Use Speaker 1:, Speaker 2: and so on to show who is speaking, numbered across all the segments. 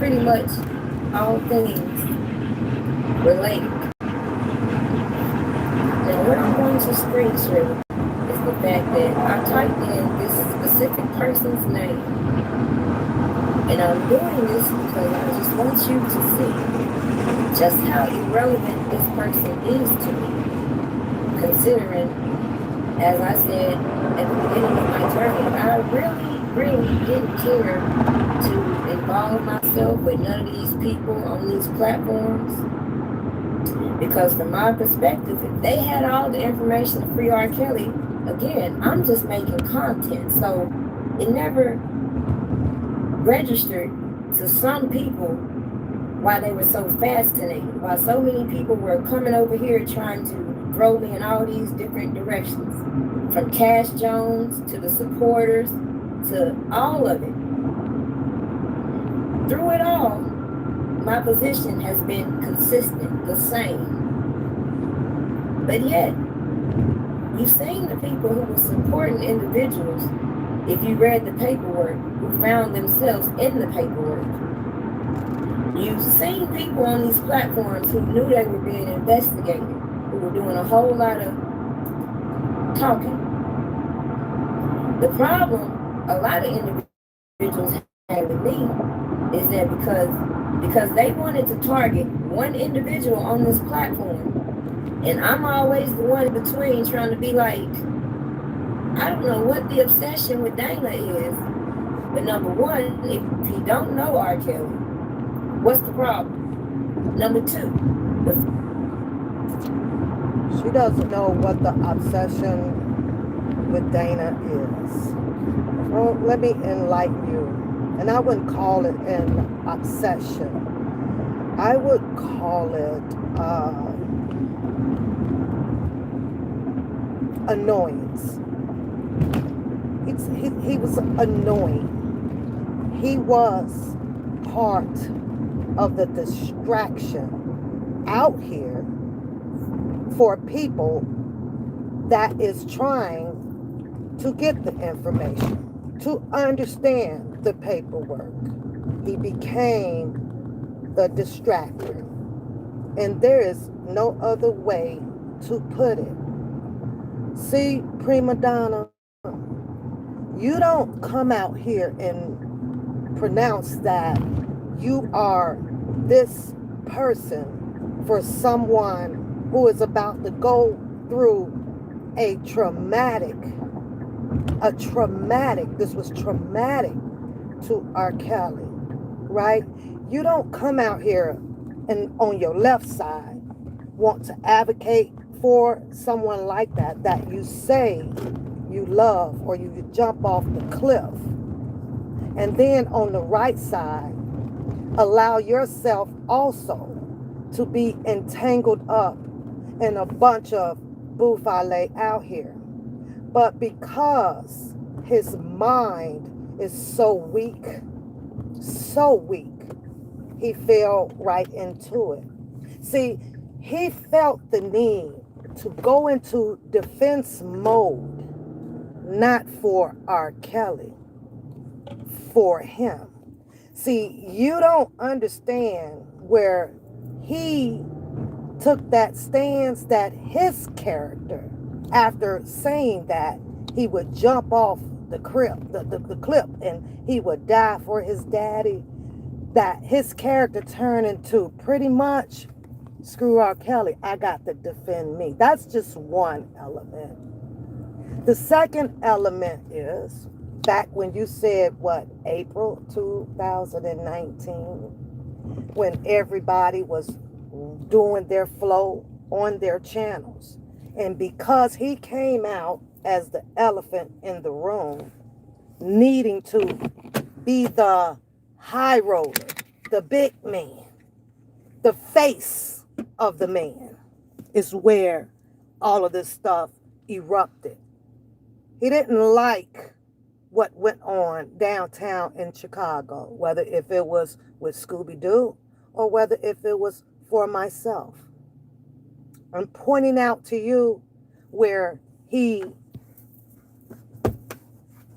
Speaker 1: pretty much all things related. Now, what I'm going to screen share is the fact that I typed in this specific person's name. And I'm doing this because I just want you to see just how irrelevant this person is to me, considering, as I said at the beginning of my journey, I really didn't care to involve myself with none of these people on these platforms. Because from my perspective, if they had all the information to free R. Kelly, again, I'm just making content. So it never registered to some people why they were so fascinated, why so many people were coming over here trying to throw me in all these different directions. From Cash Jones to the supporters to all of it. Through it all, my position has been consistent, the same. But yet, you've seen the people who were supporting individuals, if you read the paperwork, who found themselves in the paperwork. You've seen people on these platforms who knew they were being investigated, who were doing a whole lot of talking. The problem a lot of individuals have with me is that because they wanted to target one individual on this platform, and I'm always the one in between trying to be like, I don't know what the obsession with Dana is, but number one, if you don't know R. Kelly, what's the problem? Number two,
Speaker 2: She doesn't know what the obsession with Dana is. Well, let me enlighten you. And I wouldn't call it an obsession. I would call it annoyance. He was annoying. He was part of the distraction out here for people that is trying to get the information, to understand the paperwork. He became the distractor. And there is no other way to put it. See, prima donna, you don't come out here and pronounce that you are this person for someone who is about to go through this was traumatic to R. Kelly, right? You don't come out here and on your left side want to advocate for someone like that you say you love, or you jump off the cliff. And then on the right side, allow yourself also to be entangled up in a bunch of buffale out here. But because his mind is so weak, he fell right into it. See, he felt the need to go into defense mode, not for R. Kelly, for him. See, you don't understand where he took that stance that his character, after saying that he would jump off the cliff, the cliff, and he would die for his daddy, that his character turned into pretty much, screw R. Kelly, I got to defend me. That's just one element. The second element is, back when you said, what, April 2019, when everybody was doing their flow on their channels. And because he came out as the elephant in the room, needing to be the high roller, the big man, the face of the man, is where all of this stuff erupted. He didn't like what went on downtown in Chicago, whether if it was with Scooby-Doo or whether if it was for myself. I'm pointing out to you where he,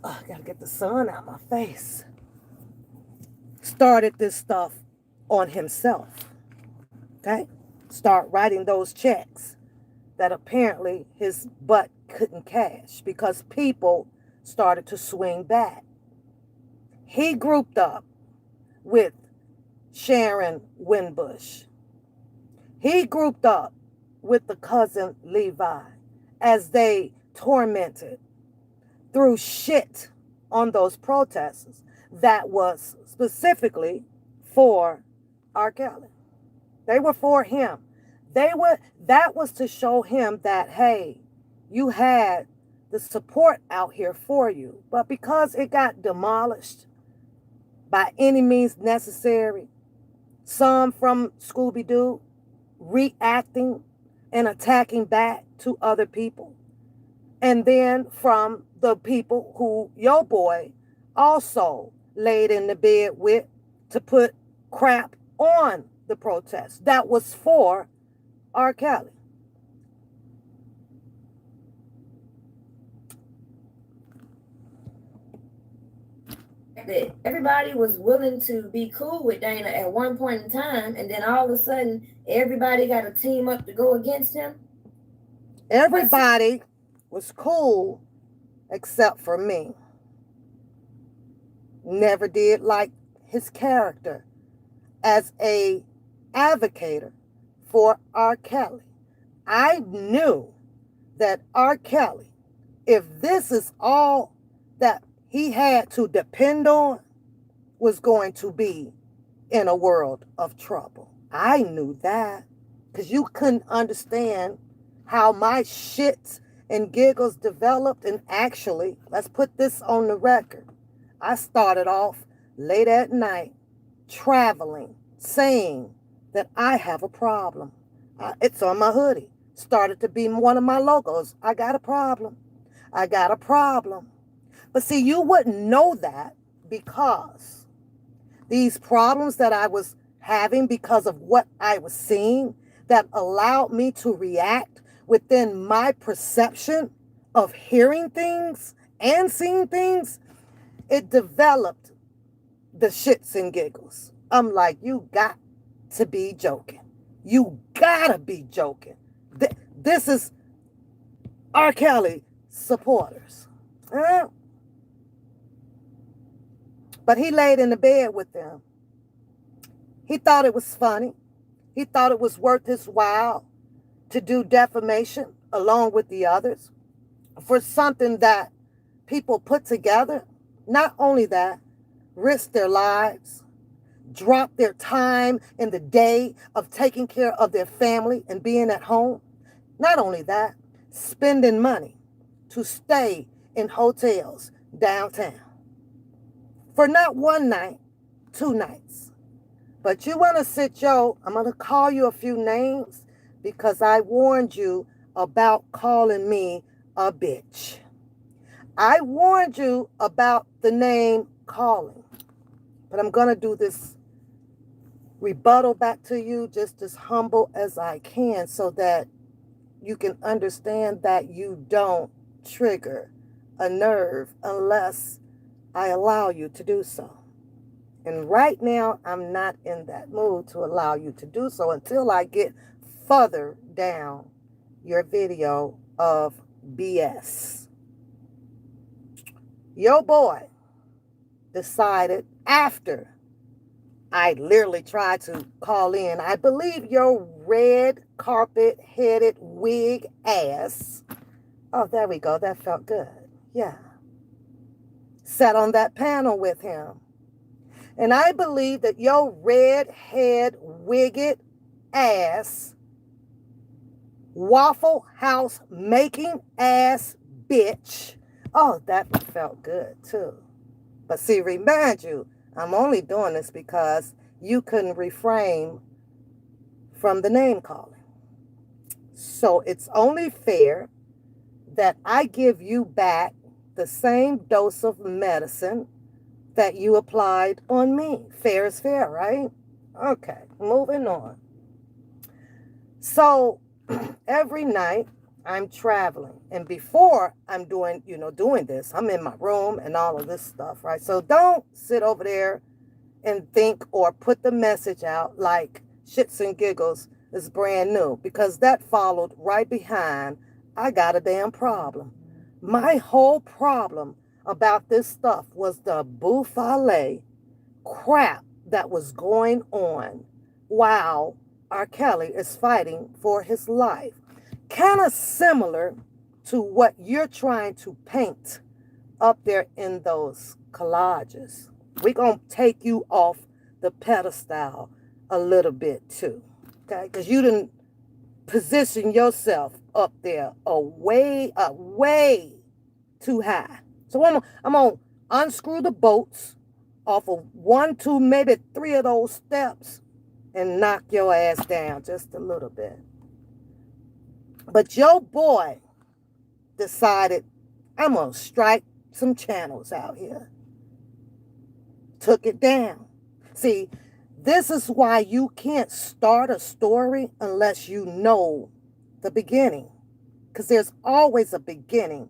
Speaker 2: I gotta get the sun out of my face, started this stuff on himself. Okay? Start writing those checks that apparently his butt couldn't cash because people started to swing back. He grouped up with Sharon Winbush. He grouped up with the cousin Levi as they tormented, threw shit on those protesters that was specifically for R. Kelly. They were for him. That was to show him that, hey, you had the support out here for you. But because it got demolished by any means necessary, some from Scooby-Doo reacting and attacking back to other people, and then from the people who your boy also laid in the bed with to put crap on the protest that was for R. Kelly.
Speaker 1: That everybody was willing to be cool with Dana at one point in time, and then all of a sudden everybody got to team up to go against him.
Speaker 2: Everybody was cool except for me. Never did like his character as a advocate for R. Kelly. I knew that R. Kelly, if this is all that he had to depend on, was going to be in a world of trouble. I knew that because you couldn't understand how my shits and giggles developed. And actually, let's put this on the record. I started off late at night traveling, saying that I have a problem. It's on my hoodie. Started to be one of my logos. I got a problem. I got a problem. But see, you wouldn't know that because these problems that I was having because of what I was seeing that allowed me to react within my perception of hearing things and seeing things, it developed the shits and giggles. I'm like, you got to be joking. You gotta be joking. This is R. Kelly supporters. But he laid in the bed with them. He thought it was funny. He thought it was worth his while to do defamation along with the others for something that people put together. Not only that, risk their lives, drop their time in the day of taking care of their family and being at home. Not only that, spending money to stay in hotels downtown for not one night, 2 nights. But you want to sit I'm going to call you a few names because I warned you about calling me a bitch. I warned you about the name calling. But I'm going to do this rebuttal back to you just as humble as I can so that you can understand that you don't trigger a nerve unless I allow you to do so. And right now, I'm not in that mood to allow you to do so until I get further down your video of BS. Your boy decided after I literally tried to call in, I believe your red carpet headed wig ass. Oh, there we go. That felt good. Yeah. Sat on that panel with him. And I believe that your red head wigged ass, Waffle House making ass bitch. Oh, that felt good too. But see, remind you, I'm only doing this because you couldn't refrain from the name calling. So it's only fair that I give you back the same dose of medicine that you applied on me. Fair is fair, right? Okay, moving on. So every night I'm traveling, and before I'm doing this, I'm in my room and all of this stuff, right? So don't sit over there and think or put the message out like shits and giggles is brand new, because that followed right behind I got a damn problem. My whole problem about this stuff was the buffale crap that was going on while R. Kelly is fighting for his life. Kind of similar to what you're trying to paint up there in those collages. We're going to take you off the pedestal a little bit too, okay? Because you didn't position yourself up there way too high. So I'm going to unscrew the bolts off of 1, 2, maybe 3 of those steps and knock your ass down just a little bit. But your boy decided, I'm going to strike some channels out here. Took it down. See, this is why you can't start a story unless you know the beginning. Because there's always a beginning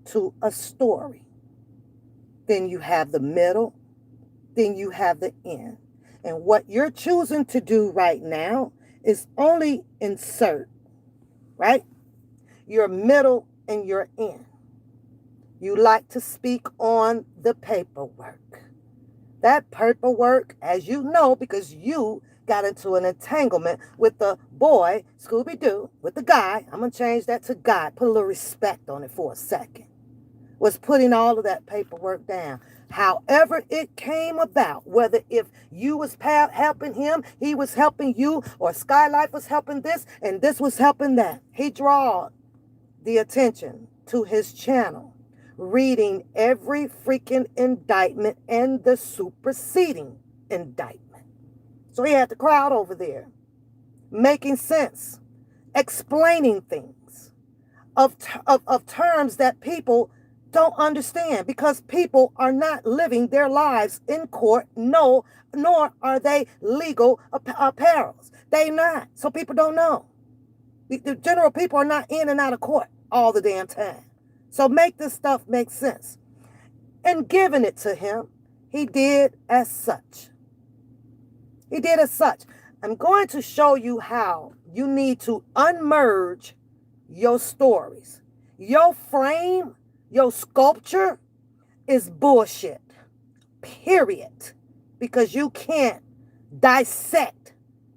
Speaker 2: to a story. Then you have the middle. Then you have the end. And what you're choosing to do right now is only insert, right? Your middle and your end. You like to speak on the paperwork. That paperwork, as you know, because you got into an entanglement with the boy, Scooby-Doo, with the guy, I'm going to change that to guy, put a little respect on it for a second, was putting all of that paperwork down. However it came about, whether if you was helping him, he was helping you, or Skylife was helping this, and this was helping that. He drawed the attention to his channel, reading every freaking indictment and the superseding indictment. So he had the crowd over there making sense, explaining things of terms that people don't understand, because people are not living their lives in court, nor are they legal apparels. They not. So people don't know. The general people are not in and out of court all the damn time. So make this stuff make sense. And giving it to him, he did as such. He did as such. I'm going to show you how you need to unmerge your stories. Your frame, your sculpture is bullshit. Period. Because you can't dissect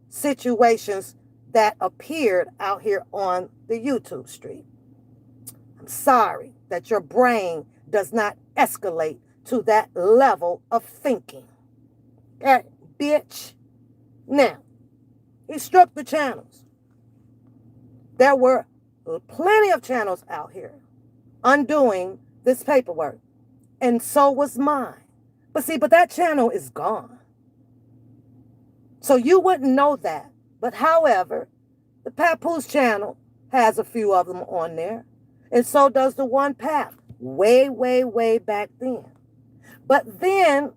Speaker 2: situations that appeared out here on the YouTube street. I'm sorry that your brain does not escalate to that level of thinking. That bitch. Now, he struck the channels. There were plenty of channels out here undoing this paperwork. And so was mine. But that channel is gone. So you wouldn't know that. But however, the Papoose channel has a few of them on there. And so does the One Pap. Way back then. But then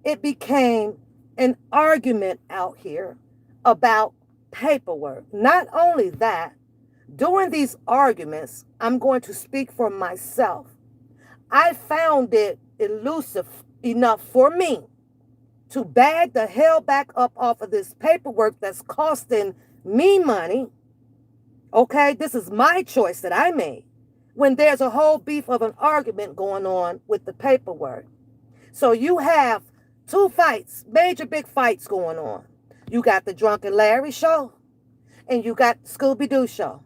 Speaker 2: it became an argument out here about paperwork. Not only that, during these arguments, I'm going to speak for myself. I found it elusive enough for me to bag the hell back up off of this paperwork that's costing me money. Okay, this is my choice that I made, when there's a whole beef of an argument going on with the paperwork. So you have two fights, major big fights going on. You got the Drunken Larry show and you got Scooby-Doo show.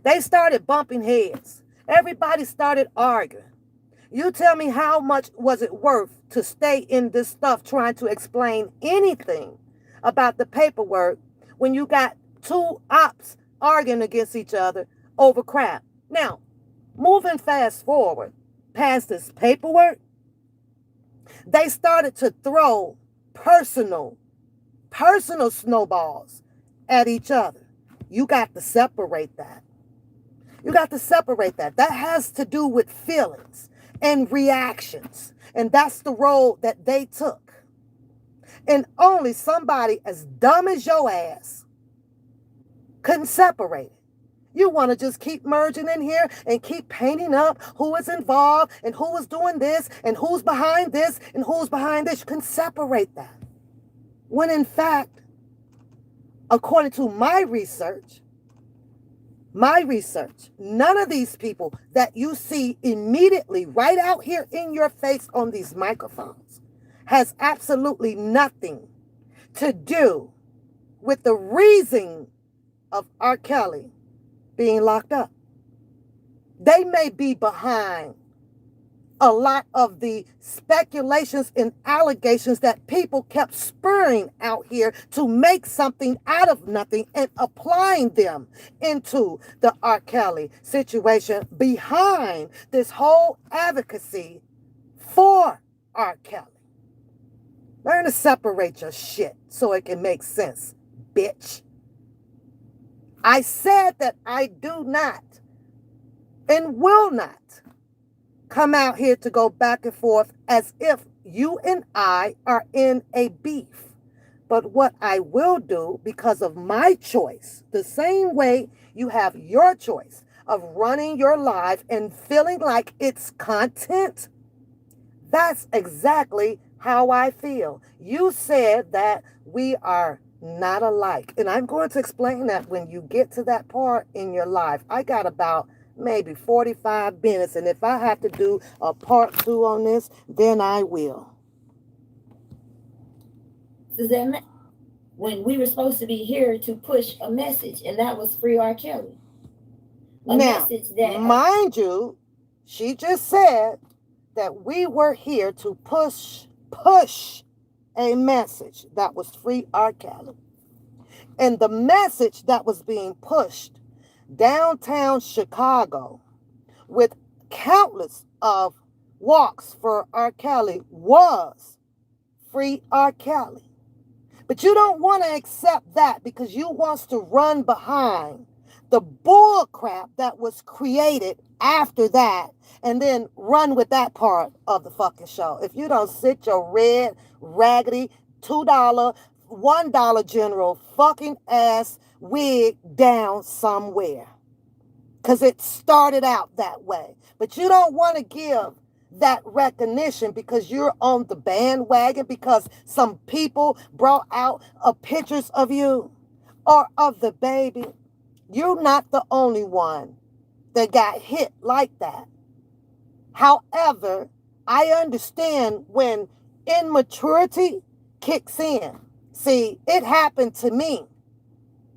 Speaker 2: They started bumping heads. Everybody started arguing. You tell me, how much was it worth to stay in this stuff trying to explain anything about the paperwork when you got two ops arguing against each other over crap? Now, moving fast forward past this paperwork, they started to throw personal snowballs at each other. You got to separate that. You got to separate that. That has to do with feelings and reactions. And that's the role that they took. And only somebody as dumb as your ass couldn't separate it. You want to just keep merging in here and keep painting up who is involved and who is doing this and who's behind this and who's behind this. You can separate that. When in fact, according to my research, none of these people that you see immediately right out here in your face on these microphones has absolutely nothing to do with the reason of R. Kelly being locked up. They may be behind a lot of the speculations and allegations that people kept spurring out here to make something out of nothing and applying them into the R. Kelly situation behind this whole advocacy for R. Kelly. Learn to separate your shit so it can make sense, bitch. I said that I do not and will not come out here to go back and forth as if you and I are in a beef. But what I will do, because of my choice, the same way you have your choice of running your life and feeling like it's content, that's exactly how I feel. You said that we are not alike. And I'm going to explain that when you get to that part in your life. I got about maybe 45 minutes. And if I have to do a part 2 on this, then I will.
Speaker 1: Does that matter? When we were supposed to be here to push a message, and that was free R. Kelly.
Speaker 2: Now, mind you, she just said that we were here to push a message that was free R. Kelly. And the message that was being pushed downtown Chicago with countless of walks for R. Kelly was free R. Kelly. But you don't want to accept that because you want to run behind the bull crap that was created after that and then run with that part of the fucking show. If you don't sit your red, raggedy, $2, $1 general fucking ass wig down somewhere. Because it started out that way. But you don't want to give that recognition because you're on the bandwagon because some people brought out pictures of you or of the baby. You're not the only one that got hit like that. However, I understand when immaturity kicks in. See, it happened to me,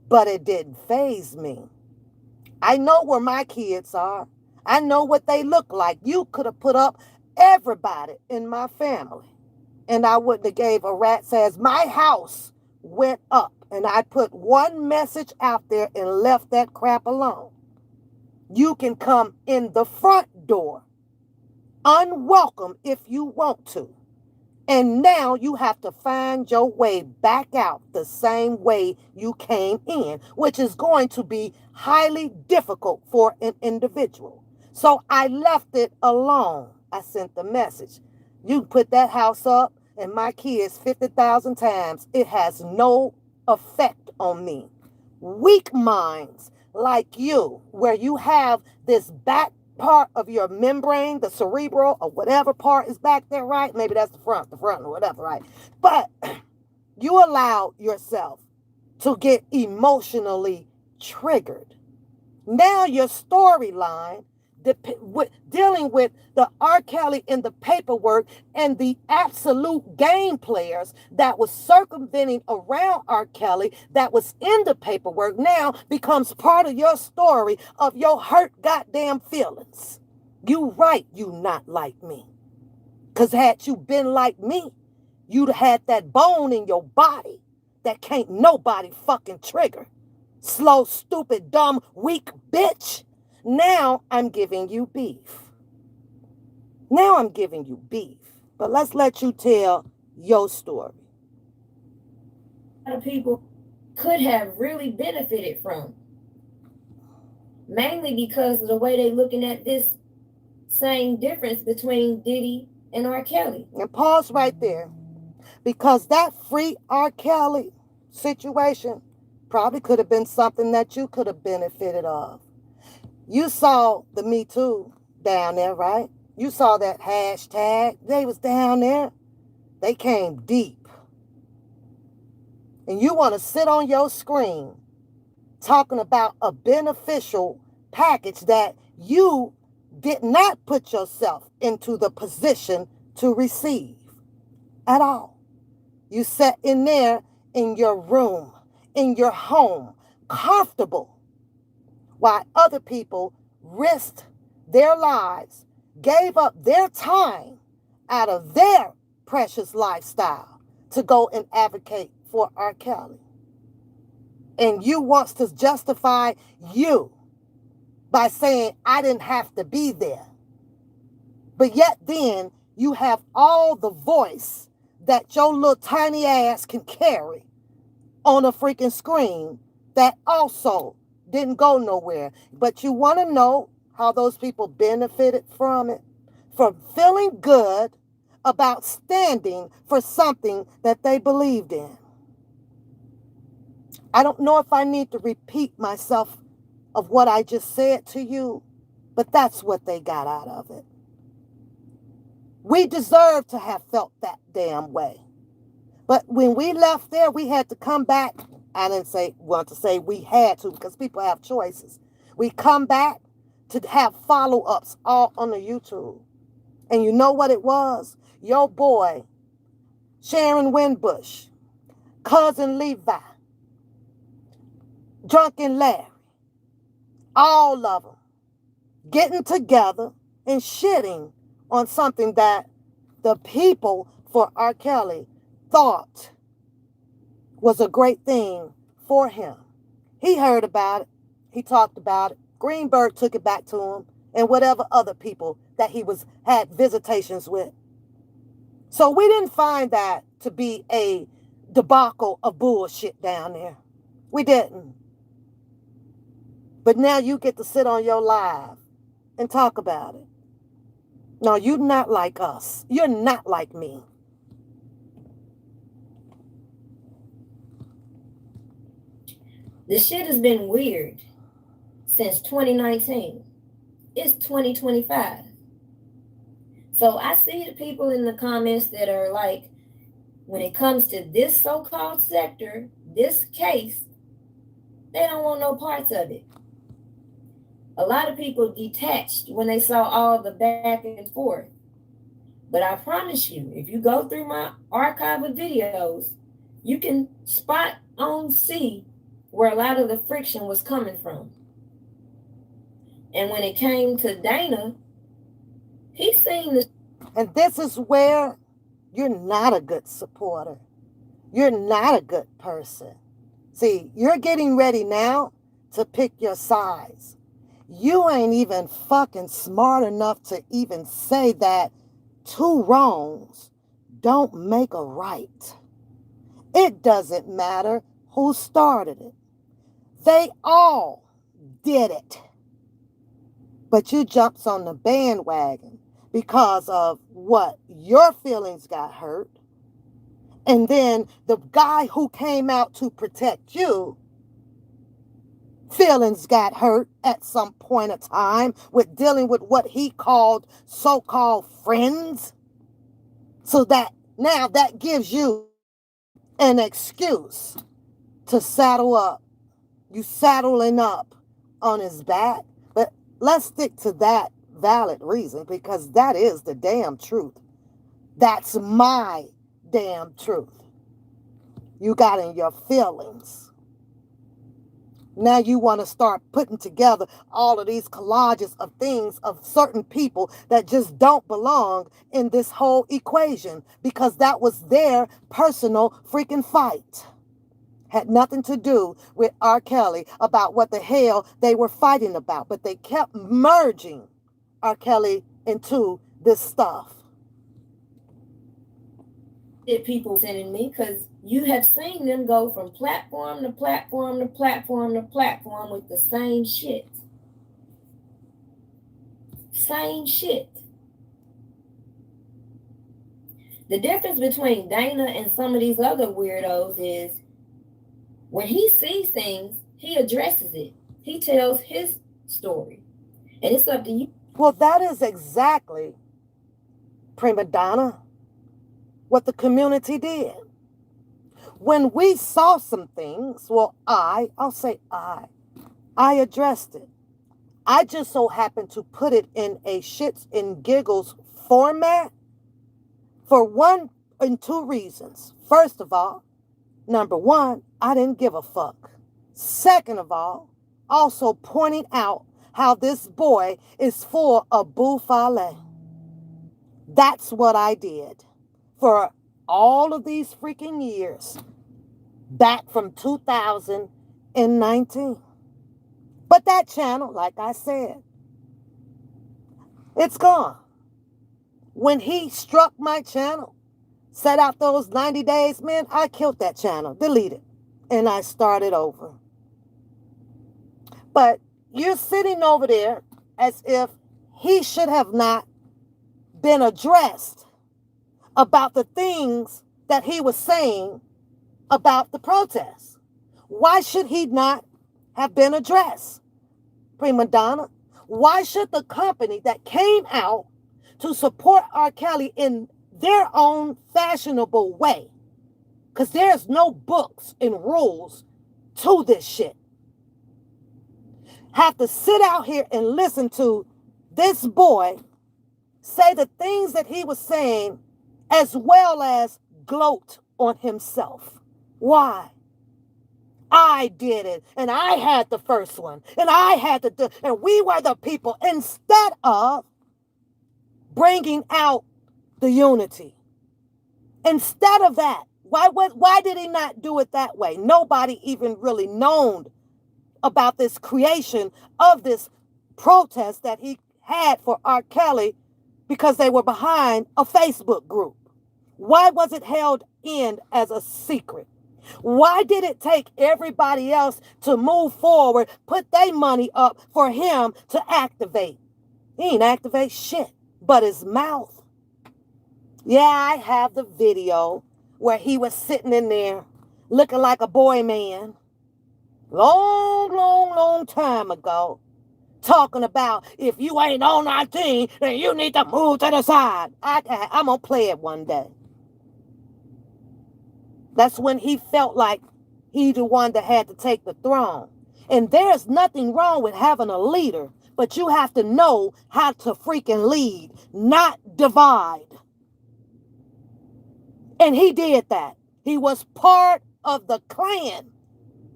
Speaker 2: but it didn't faze me. I know where my kids are. I know what they look like. You could have put up everybody in my family, and I wouldn't have gave a rat's ass. My house went up, and I put one message out there and left that crap alone. You can come in the front door, unwelcome if you want to. And now you have to find your way back out the same way you came in, which is going to be highly difficult for an individual. So I left it alone. I sent the message. You put that house up and my kids 50,000 times. It has no effect on me. Weak minds like you, where you have this back part of your membrane, the cerebral or whatever part is back there, right? Maybe that's the front or whatever, right? But you allow yourself to get emotionally triggered. Now your storyline dealing with the R. Kelly in the paperwork and the absolute game players that was circumventing around R. Kelly that was in the paperwork now becomes part of your story of your hurt goddamn feelings. You right, you not like me. Because had you been like me, you'd have had that bone in your body that can't nobody fucking trigger. Slow, stupid, dumb, weak bitch. Now I'm giving you beef. But let's let you tell your story.
Speaker 1: A lot of people could have really benefited from. Mainly because of the way they're looking at this same difference between Diddy and R. Kelly.
Speaker 2: And pause right there. Because that free R. Kelly situation probably could have been something that you could have benefited of. You saw the Me Too down there, right? You saw that hashtag. They was down there. They came deep. and you want to sit on your screen talking about a beneficial package that you did not put yourself into the position to receive at all. You sat in there in your room, in your home, comfortable, while other people risked their lives, gave up their time out of their precious lifestyle to go and advocate for R. Kelly. And you wants to justify you by saying, I didn't have to be there. But yet then you have all the voice that your little tiny ass can carry on a freaking screen that also didn't go nowhere. But you want to know how those people benefited from it? From feeling good about standing for something that they believed in. I don't know if I need to repeat myself of what I just said to you, but that's what they got out of it. We deserve to have felt that damn way. But when we left there, we had to come back. I didn't want to say we had to, because people have choices. We come back to have follow-ups all on the YouTube. And you know what it was? Your boy, Sharon Winbush, Cousin Levi, Drunken Larry, all of them getting together and shitting on something that the people for R. Kelly thought was a great thing for him. He heard about it. He talked about it. Greenberg took it back to him, and whatever other people that he had visitations with. So we didn't find that to be a debacle of bullshit down there. We didn't. But now you get to sit on your live and talk about it. No, you're not like us. You're not like me.
Speaker 1: The shit has been weird since 2019. It's 2025. So I see the people in the comments that are like, when it comes to this so-called sector, this case, they don't want no parts of it. A lot of people detached when they saw all the back and forth. But I promise you, if you go through my archive of videos, you can see where a lot of the friction was coming from. And when it came to Dana, he seen the...
Speaker 2: And this is where you're not a good supporter. You're not a good person. See, you're getting ready now to pick your sides. You ain't even fucking smart enough to even say that two wrongs don't make a right. It doesn't matter who started it. They all did it. But you jumps on the bandwagon because of what? Your feelings got hurt. And then the guy who came out to protect you, feelings got hurt at some point of time with dealing with what he called so-called friends. So that now that gives you an excuse to saddle up. You saddling up on his back. But let's stick to that valid reason, because that is the damn truth. That's my damn truth. You got in your feelings. Now you want to start putting together all of these collages of things of certain people that just don't belong in this whole equation, because that was their personal freaking fight. Had nothing to do with R. Kelly about what the hell they were fighting about, but they kept merging R. Kelly into this stuff.
Speaker 1: People sending me, because you have seen them go from platform to platform to platform to platform with the same shit. Same shit. The difference between Dana and some of these other weirdos is when he sees things, he addresses it. He tells his story. And it's up to you.
Speaker 2: Well, that is exactly, prima donna, what the community did. When we saw some things, well, I'll say I addressed it. I just so happened to put it in a shits and giggles format for one and two reasons. First of all, number one, I didn't give a fuck. Second of all, also pointing out how this boy is full of buffale. That's what I did for all of these freaking years, back from 2019. But that channel, like I said, it's gone. When he struck my channel, set out those 90 days, man, I killed that channel, deleted, and I started over. But you're sitting over there as if he should have not been addressed about the things that he was saying about the protests. Why should he not have been addressed? Prima Donna, why should the company that came out to support R. Kelly in their own fashionable way, because there's no books and rules to this shit, have to sit out here and listen to this boy say the things that he was saying, as well as gloat on himself? Why? I did it, and I had the first one, and I had and we were the people, instead of bringing out the unity. Instead of that, why did he not do it that way? Nobody even really known about this creation of this protest that he had for R. Kelly, because they were behind a Facebook group. Why was it held in as a secret? Why did it take everybody else to move forward, put their money up for him to activate? He ain't activate shit but his mouth. Yeah, I have the video where he was sitting in there looking like a boy man. Long time ago. Talking about, if you ain't on our team, then you need to move to the side. I'm going to play it one day. That's when he felt like he the one that had to take the throne. And there's nothing wrong with having a leader, but you have to know how to freaking lead, not divide. And he did that. He was part of the clan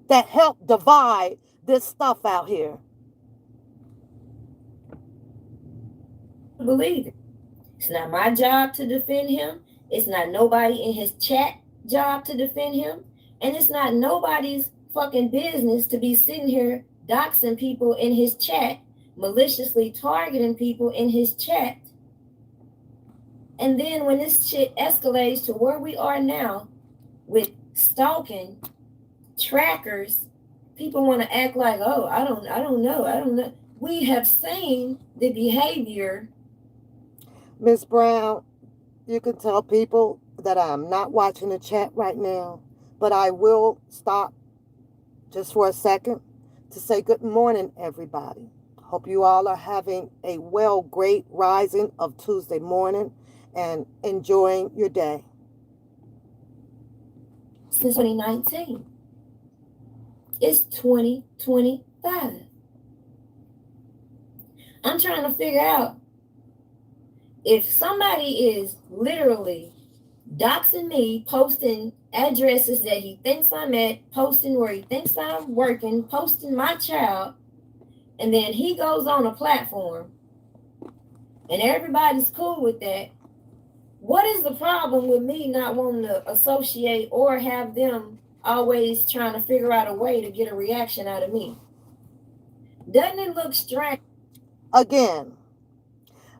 Speaker 2: that helped divide this stuff out here.
Speaker 1: Believe it. It's not my job to defend him. It's not nobody in his chat job to defend him. And it's not nobody's fucking business to be sitting here doxing people in his chat, maliciously targeting people in his chat. And then when this shit escalates to where we are now with stalking, trackers, people want to act like, oh, I don't know. We have seen the behavior.
Speaker 2: Miss Brown, you can tell people that I'm not watching the chat right now, but I will stop just for a second to say good morning, everybody. Hope you all are having a great rising of Tuesday morning and enjoying your day.
Speaker 1: Since 2019. It's 2025. I'm trying to figure out if somebody is literally doxing me, posting addresses that he thinks I'm at, posting where he thinks I'm working, posting my child, and then he goes on a platform and everybody's cool with that. What is the problem with me not wanting to associate or have them always trying to figure out a way to get a reaction out of me? Doesn't it look strange?
Speaker 2: Again,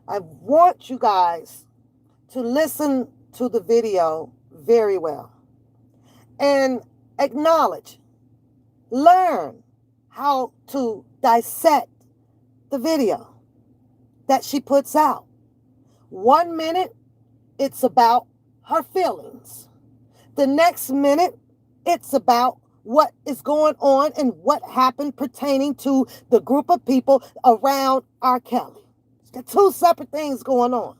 Speaker 2: I want you guys to listen to the video very well and acknowledge, learn how to dissect the video that she puts out. 1 minute, it's about her feelings. The next minute, it's about what is going on and what happened pertaining to the group of people around R. Kelly. There are two separate things going on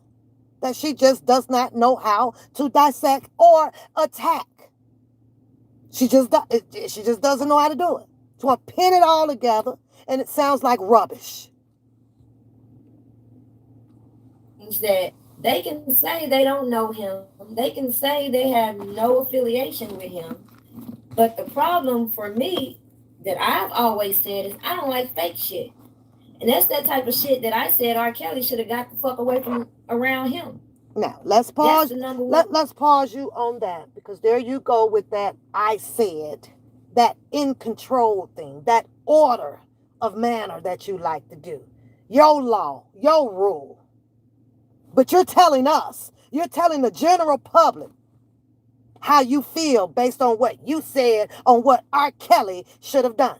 Speaker 2: that she just does not know how to dissect or attack. She just doesn't know how to do it. She want to pin it all together, and it sounds like rubbish.
Speaker 1: That they can say they don't know him. They can say they have no affiliation with him. But the problem for me that I've always said is I don't like fake shit. And that's that type of shit that I said R. Kelly should have got the fuck away from around him.
Speaker 2: Now, let's pause. Let's pause you on that, because there you go with that I said, that in control thing, that order of manner that you like to do. Your law, your rule. But you're telling us, you're telling the general public how you feel based on what you said on what R. Kelly should have done.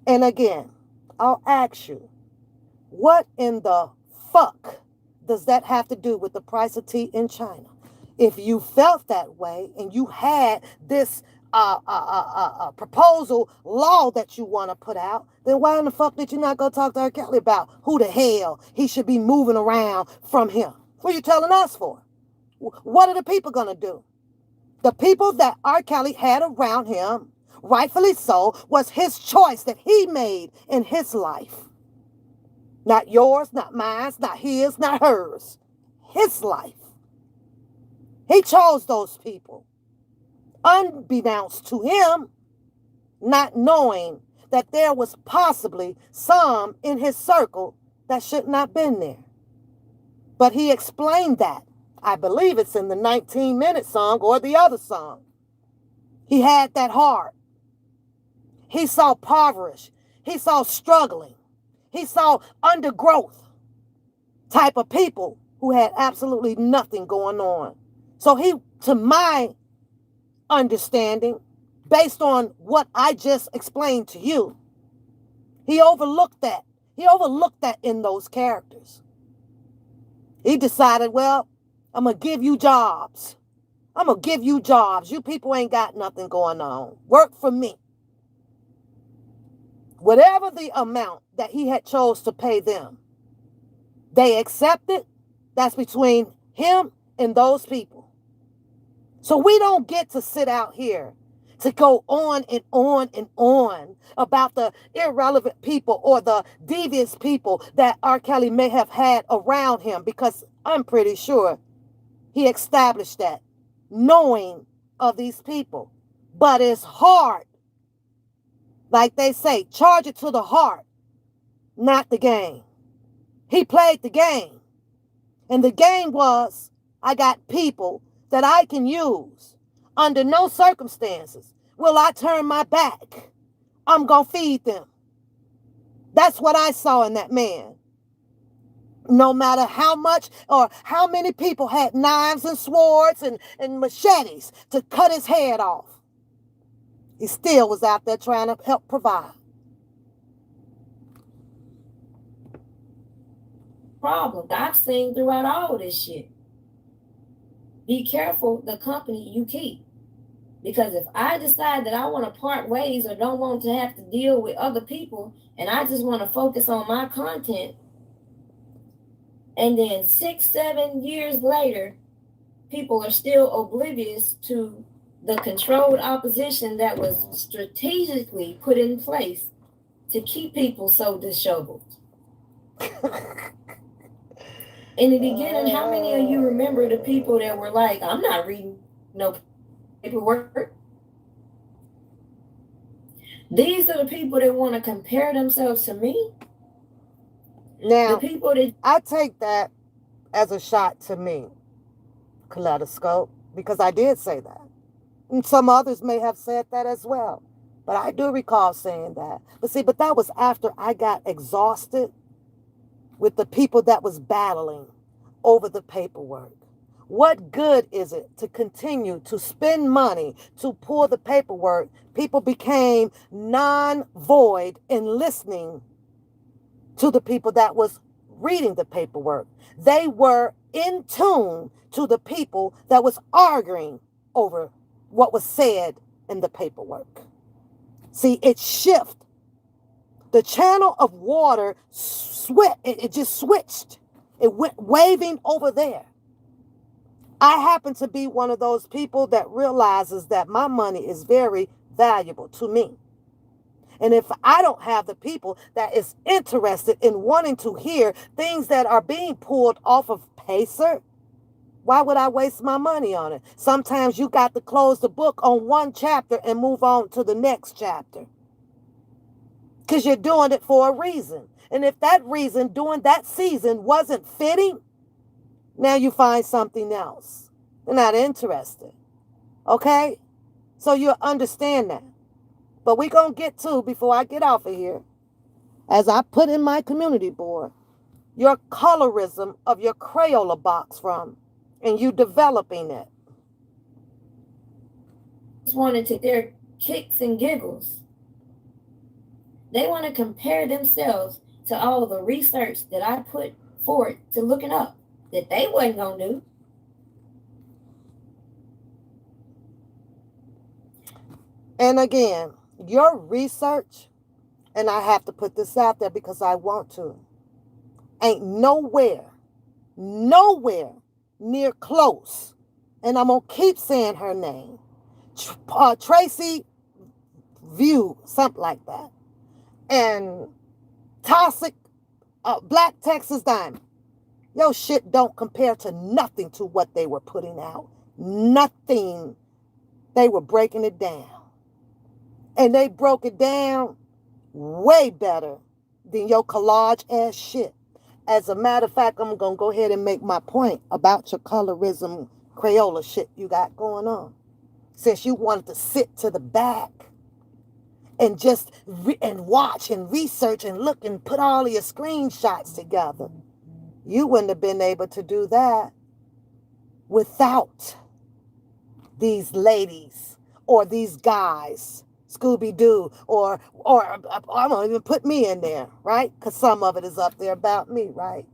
Speaker 2: And again, I'll ask you, what in the fuck does that have to do with the price of tea in China? If you felt that way and you had this proposal law that you want to put out, then why in the fuck did you not go talk to R. Kelly about who the hell he should be moving around from him? What are you telling us for? What are the people going to do? The people that R. Kelly had around him, rightfully so, was his choice that he made in his life. Not yours, not mine, not his, not hers. His life. He chose those people. Unbeknownst to him, not knowing that there was possibly some in his circle that should not have been there. But he explained that. I believe it's in the 19-minute song or the other song. He had that heart. He saw impoverished. He saw struggling. He saw undergrowth type of people who had absolutely nothing going on. So he, to my understanding, based on what I just explained to you, he overlooked that. He overlooked that in those characters. He decided, well, I'm going to give you jobs. I'm going to give you jobs. You people ain't got nothing going on. Work for me. Whatever the amount that he had chose to pay them, they accepted. That's between him and those people. So we don't get to sit out here to go on and on and on about the irrelevant people or the devious people that R. Kelly may have had around him, because I'm pretty sure he established that, knowing of these people. But it's hard. Like they say, charge it to the heart, not the game. He played the game. And the game was, I got people that I can use. Under no circumstances will I turn my back. I'm going to feed them. That's what I saw in that man. No matter how much or how many people had knives and swords and machetes to cut his head off, he still was out there trying to help provide.
Speaker 1: Problem I've seen throughout all this shit. Be careful the company you keep. Because if I decide that I want to part ways or don't want to have to deal with other people, and I just want to focus on my content, and then 6-7 years later, people are still oblivious to the controlled opposition that was strategically put in place to keep people so disheveled. In the beginning, how many of you remember the people that were like, I'm not reading no paperwork? These are the people that want to compare themselves to me.
Speaker 2: Now,
Speaker 1: the people that
Speaker 2: I take that as a shot to me, Kaleidoscope, because I did say that. And some others may have said that as well. But I do recall saying that. But that was after I got exhausted with the people that was battling over the paperwork. What good is it to continue to spend money to pull the paperwork? People became non-void in listening to the people that was reading the paperwork. They were in tune to the people that was arguing over what was said in the paperwork. See, it shifted. The channel of water it just switched. It went waving over there. I happen to be one of those people that realizes that my money is very valuable to me. And if I don't have the people that is interested in wanting to hear things that are being pulled off of Pacer, why would I waste my money on it? Sometimes you got to close the book on one chapter and move on to the next chapter. Because you're doing it for a reason. And if that reason during that season wasn't fitting, now you find something else. They're not interested. Okay? So you'll understand that. But we're going to get to, before I get off of here, as I put in my community board, your colorism of your Crayola box from, and you developing it.
Speaker 1: Just wanted to their kicks and giggles. They want to compare themselves to all the research that I put forward to looking up that they wasn't going to do.
Speaker 2: And again, your research, and I have to put this out there because I want to, ain't nowhere near close. And I'm going to keep saying her name. Tracy View, something like that. And Toxic Black Texas Diamond. Your shit don't compare to nothing to what they were putting out. Nothing. They were breaking it down. And they broke it down way better than your collage ass shit. As a matter of fact, I'm going to go ahead and make my point about your colorism Crayola shit you got going on. Since you wanted to sit to the back and just watch and research and look and put all of your screenshots together, you wouldn't have been able to do that without these ladies or these guys, Scooby-Doo, or I don't even put me in there, right? Because some of it is up there about me, right?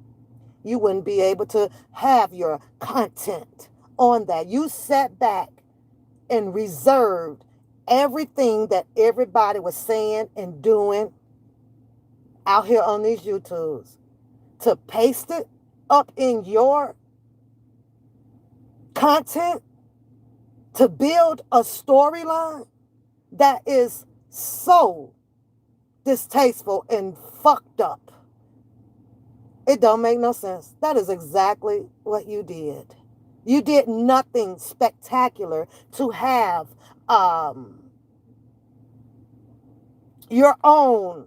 Speaker 2: You wouldn't be able to have your content on that. You sat back and reserved everything that everybody was saying and doing out here on these YouTubes to paste it up in your content to build a storyline that is so distasteful and fucked up. It don't make no sense. That is exactly what you did. You did nothing spectacular to have your own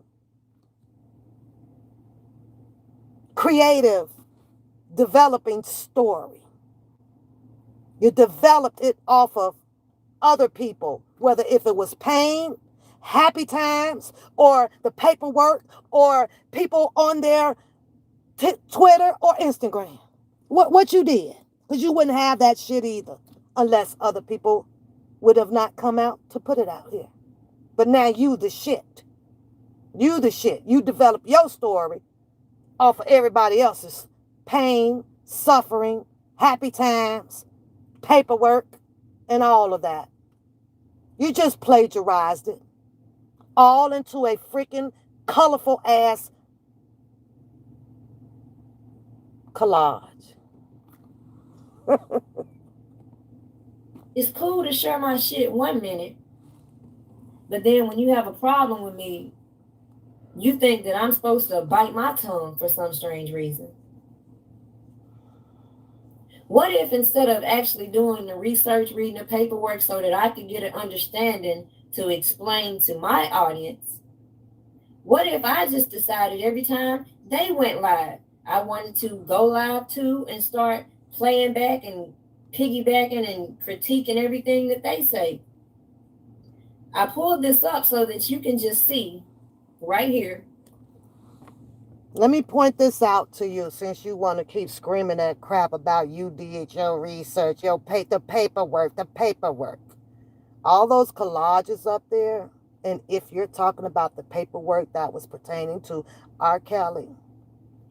Speaker 2: creative developing story. You developed it off of other people, whether if it was pain, happy times, or the paperwork, or people on their Twitter or Instagram. What you did. Because you wouldn't have that shit either unless other people would have not come out to put it out here. But now you the shit. You the shit. You develop your story off of everybody else's pain, suffering, happy times, paperwork, and all of that. You just plagiarized it all into a freaking colorful ass collage.
Speaker 1: It's cool to share my shit 1 minute, but then when you have a problem with me, you think that I'm supposed to bite my tongue for some strange reason. What if instead of actually doing the research, reading the paperwork so that I could get an understanding to explain to my audience, what if I just decided every time they went live, I wanted to go live too and start playing back and piggybacking and critiquing everything that they say? I pulled this up so that you can just see right here.
Speaker 2: Let me point this out to you since you want to keep screaming that crap about you did your research, the paperwork. All those collages up there, and if you're talking about the paperwork that was pertaining to R. Kelly,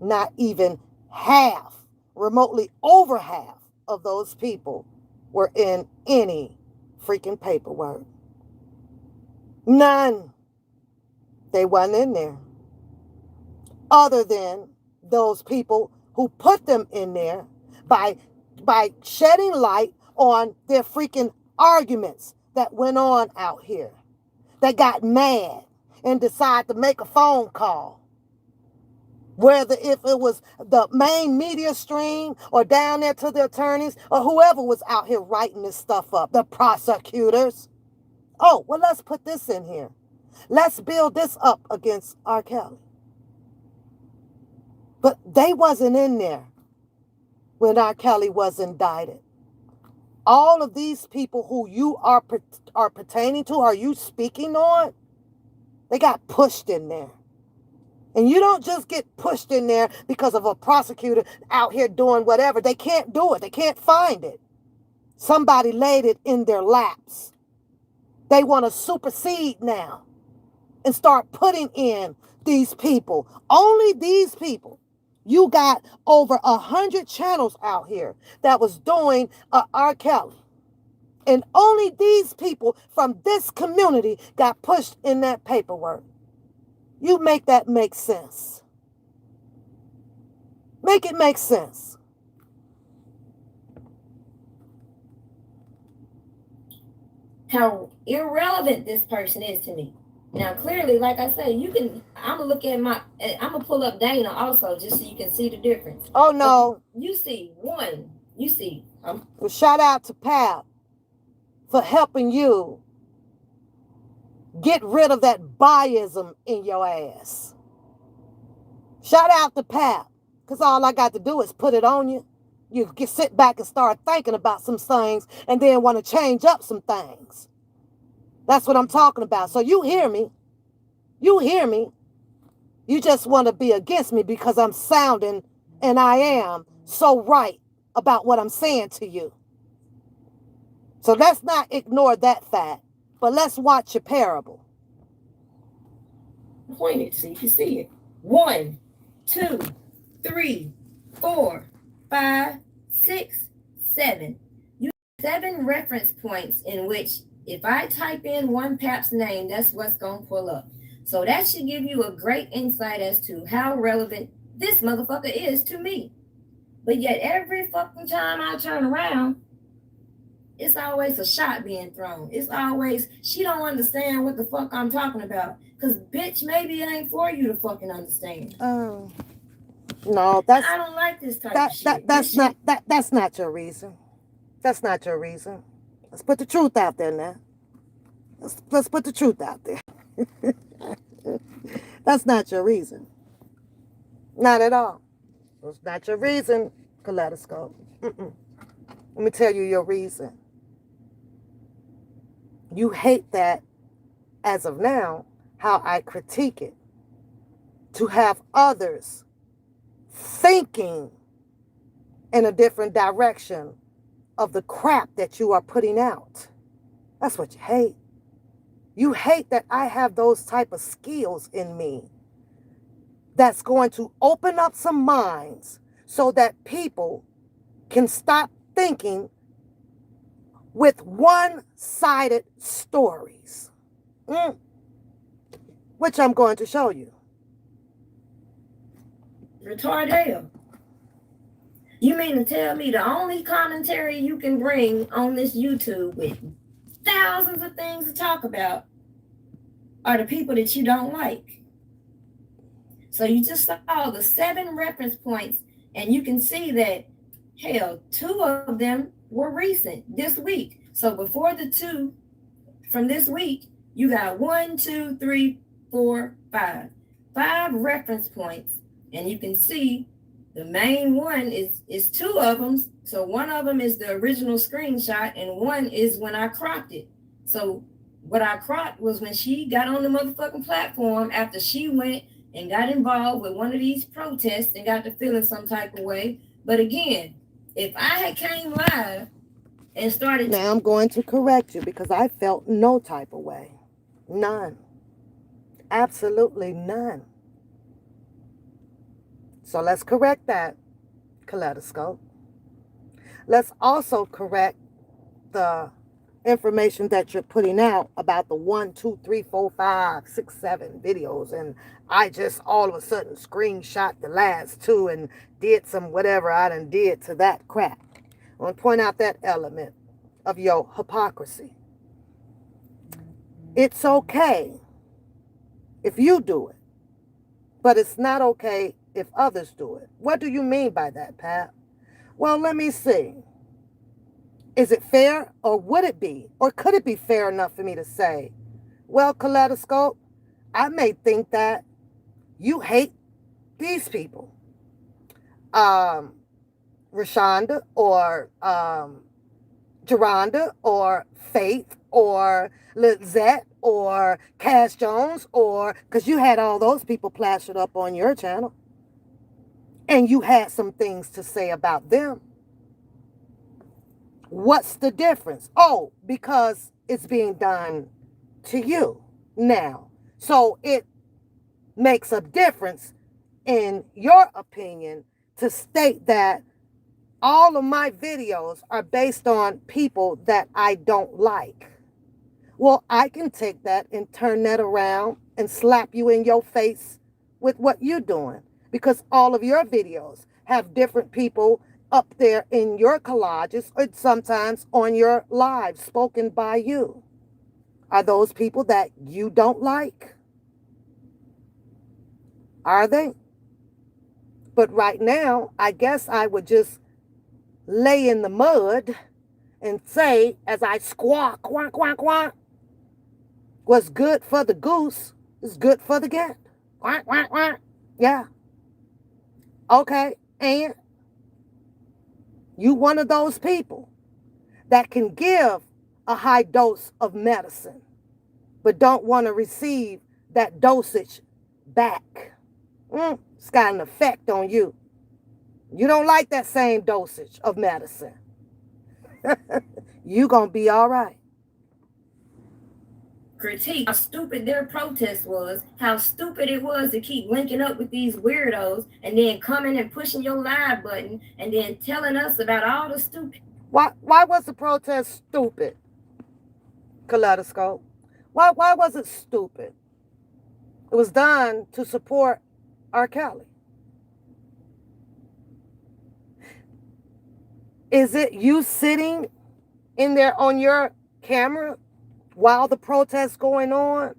Speaker 2: not even half, remotely over half of those people were in any freaking paperwork. None. They wasn't in there. Other than those people who put them in there by by shedding light on their freaking arguments that went on out here. They got mad and decided to make a phone call. Whether if it was the main media stream or down there to the attorneys or whoever was out here writing this stuff up, the prosecutors. Oh, well, let's put this in here. Let's build this up against R. Kelly. But they wasn't in there when R. Kelly was indicted. All of these people who you are pertaining to, are you speaking on? They got pushed in there. And you don't just get pushed in there because of a prosecutor out here doing whatever. They can't do it. They can't find it. Somebody laid it in their laps. They want to supersede now and start putting in these people. Only these people. You got over 100 channels out here that was doing R. Kelly. And only these people from this community got pushed in that paperwork. You make that make sense. Make it make sense.
Speaker 1: How irrelevant this person is to me. Now, clearly, like I said, I'm going to pull up Dana also just so you can see the difference.
Speaker 2: Oh, no.
Speaker 1: You see.
Speaker 2: Well, shout out to Pap for helping you get rid of that biasm in your ass. Shout out to Pap, because all I got to do is put it on you. You can sit back and start thinking about some things and then want to change up some things. That's what I'm talking about. So you hear me. You hear me. You just want to be against me because I'm sounding, and I am, so right about what I'm saying to you. So let's not ignore that fact, but let's watch your parable.
Speaker 1: Point it so you can see it. 1, 2, 3, 4, 5, 6, 7. You have 7 reference points in which if I type in one Pap's name, that's what's going to pull up. So that should give you a great insight as to how relevant this motherfucker is to me. But yet every fucking time I turn around, it's always a shot being thrown. It's always, she don't understand what the fuck I'm talking about. Because, bitch, maybe it ain't for you to fucking understand.
Speaker 2: No,
Speaker 1: I don't like this type of shit.
Speaker 2: That's not your reason. That's not your reason. Let's put the truth out there now. Let's put the truth out there. That's not your reason. Not at all. That's not your reason, Kaleidoscope. Let me tell you your reason. You hate that, as of now, how I critique it. To have others thinking in a different direction of the crap that you are putting out. That's what you hate. You hate that I have those type of skills in me that's going to open up some minds so that people can stop thinking with one-sided stories, which I'm going to show you.
Speaker 1: Retardale. You mean to tell me the only commentary you can bring on this YouTube with thousands of things to talk about are the people that you don't like? So you just saw the 7 reference points, and you can see that, hell, 2 of them were recent this week. So before the 2 from this week, you got 1, 2, 3, 4, 5. 5 reference points, and you can see the main one is 2 of them. So one of them is the original screenshot, and one is when I cropped it. So what I cropped was when she got on the motherfucking platform after she went and got involved with one of these protests and got to feeling some type of way. But again, if I had came live and started...
Speaker 2: Now I'm going to correct you because I felt no type of way. None. Absolutely none. So let's correct that, Kaleidoscope. Let's also correct the information that you're putting out about the 1, 2, 3, 4, 5, 6, 7 videos. And I just all of a sudden screenshot the last 2 and did some whatever I done did to that crap. I want to point out that element of your hypocrisy. It's okay if you do it, but it's not okay if others do it. What do you mean by that, Pat? Well, let me see. Is it fair, or would it be, or could it be fair enough for me to say, well, Kaleidoscope, I may think that you hate these people. Rashonda, or Geronda, or Faith, or Lizette, or Cass Jones, or because you had all those people plastered up on your channel, and you had some things to say about them. What's the difference? Oh, because it's being done to you now. So it makes a difference, in your opinion, to state that all of my videos are based on people that I don't like. Well, I can take that and turn that around and slap you in your face with what you're doing, because all of your videos have different people up there in your collages, or sometimes on your lives spoken by you. Are those people that you don't like? Are they? But right now, I guess I would just lay in the mud and say, as I squawk, quack, quack, quack, what's good for the goose is good for the gander. Quack, quack, quack. Yeah. Okay. And you one of those people that can give a high dose of medicine, but don't want to receive that dosage back. It's got an effect on you. You don't like that same dosage of medicine. You gonna be all right.
Speaker 1: Critique how stupid their protest was, how stupid it was to keep linking up with these weirdos and then coming and pushing your live button and then telling us about all the stupid.
Speaker 2: Why was the protest stupid, Kaleidoscope? Why was it stupid? It was done to support R. Kelly. Is it you sitting in there on your camera while the protest's going on,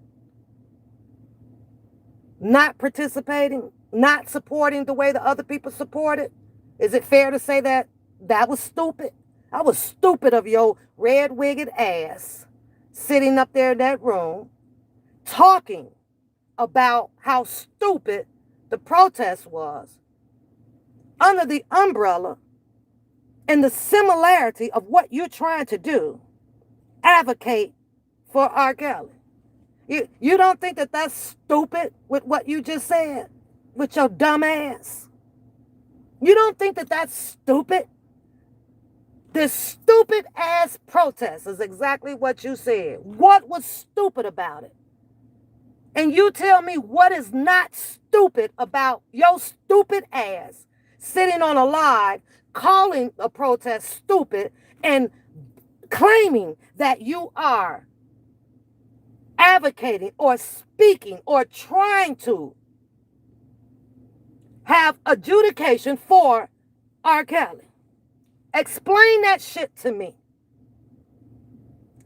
Speaker 2: not participating, not supporting the way the other people supported? Is it fair to say that that was stupid? That was stupid of your red-wigged ass sitting up there in that room talking about how stupid the protest was under the umbrella and the similarity of what you're trying to do, advocate for R. Kelly. You don't think that that's stupid with what you just said, with your dumb ass? You don't think that that's stupid? This stupid ass protest is exactly what you said. What was stupid about it? And you tell me what is not stupid about your stupid ass sitting on a live calling a protest stupid and claiming that you are advocating or speaking or trying to have adjudication for R. Kelly. Explain that shit to me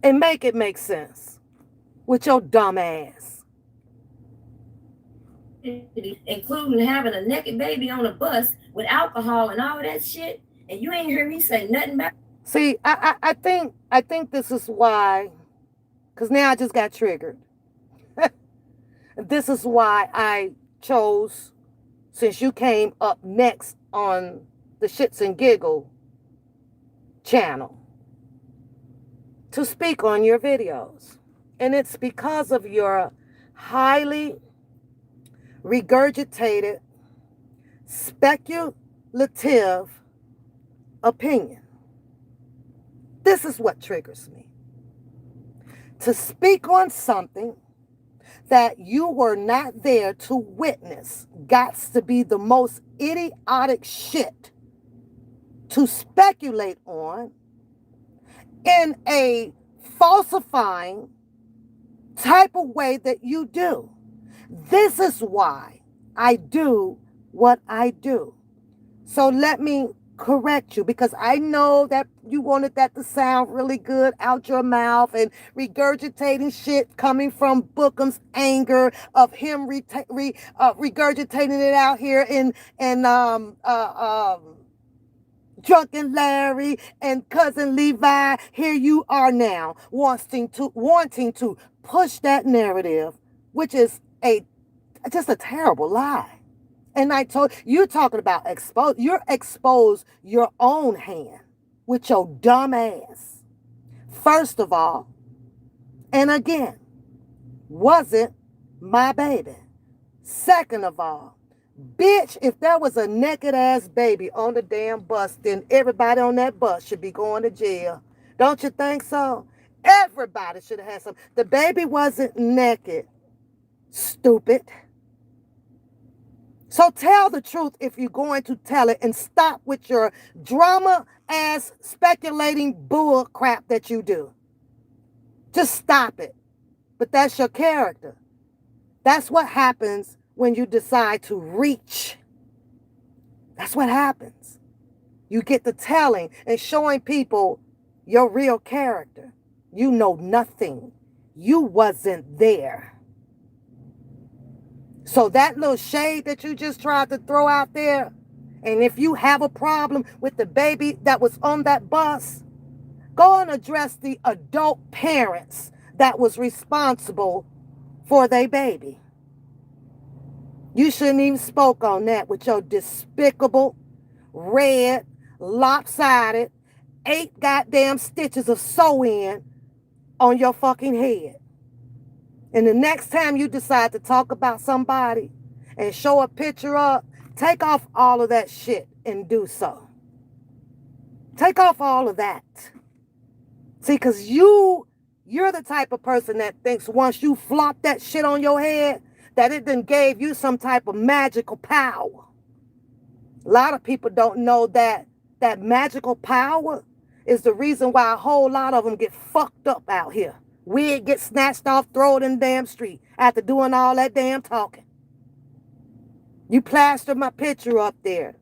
Speaker 2: and make it make sense with your dumb ass.
Speaker 1: Including having a naked baby on a bus with alcohol and all that shit, and you ain't hear me say nothing about it.
Speaker 2: See, I think this is why, because now I just got triggered. This is why I chose, since you came up next on the Shits and Giggle channel, to speak on your videos. And it's because of your highly regurgitated, speculative opinion. This is what triggers me. To speak on something that you were not there to witness gots to be the most idiotic shit to speculate on in a falsifying type of way that you do. This is why I do what I do. So let me correct you, because I know that you wanted that to sound really good out your mouth and regurgitating shit coming from Bookham's anger of him regurgitating it out here in Drunken Larry and Cousin Levi. Here you are now wanting to push that narrative, which is just a terrible lie. And I told you, talking about expose your own hand with your dumb ass. First of all, and again, wasn't my baby. Second of all, bitch, if there was a naked ass baby on the damn bus, then everybody on that bus should be going to jail. Don't you think so? Everybody should have had some. The baby wasn't naked. Stupid. So tell the truth if you're going to tell it, and stop with your drama ass speculating bull crap that you do. Just stop it. But that's your character. That's what happens when you decide to reach. That's what happens. You get to telling and showing people your real character. You know nothing. You wasn't there. So that little shade that you just tried to throw out there, and if you have a problem with the baby that was on that bus, go and address the adult parents that was responsible for their baby. You shouldn't even spoke on that with your despicable, red, lopsided, 8 goddamn stitches of sew-in on your fucking head. And the next time you decide to talk about somebody and show a picture up, take off all of that shit and do so. Take off all of that. See, because you're the type of person that thinks once you flop that shit on your head, that it then gave you some type of magical power. A lot of people don't know that magical power is the reason why a whole lot of them get fucked up out here. Wig get snatched off, throw it in the damn street after doing all that damn talking. You plaster my picture up there.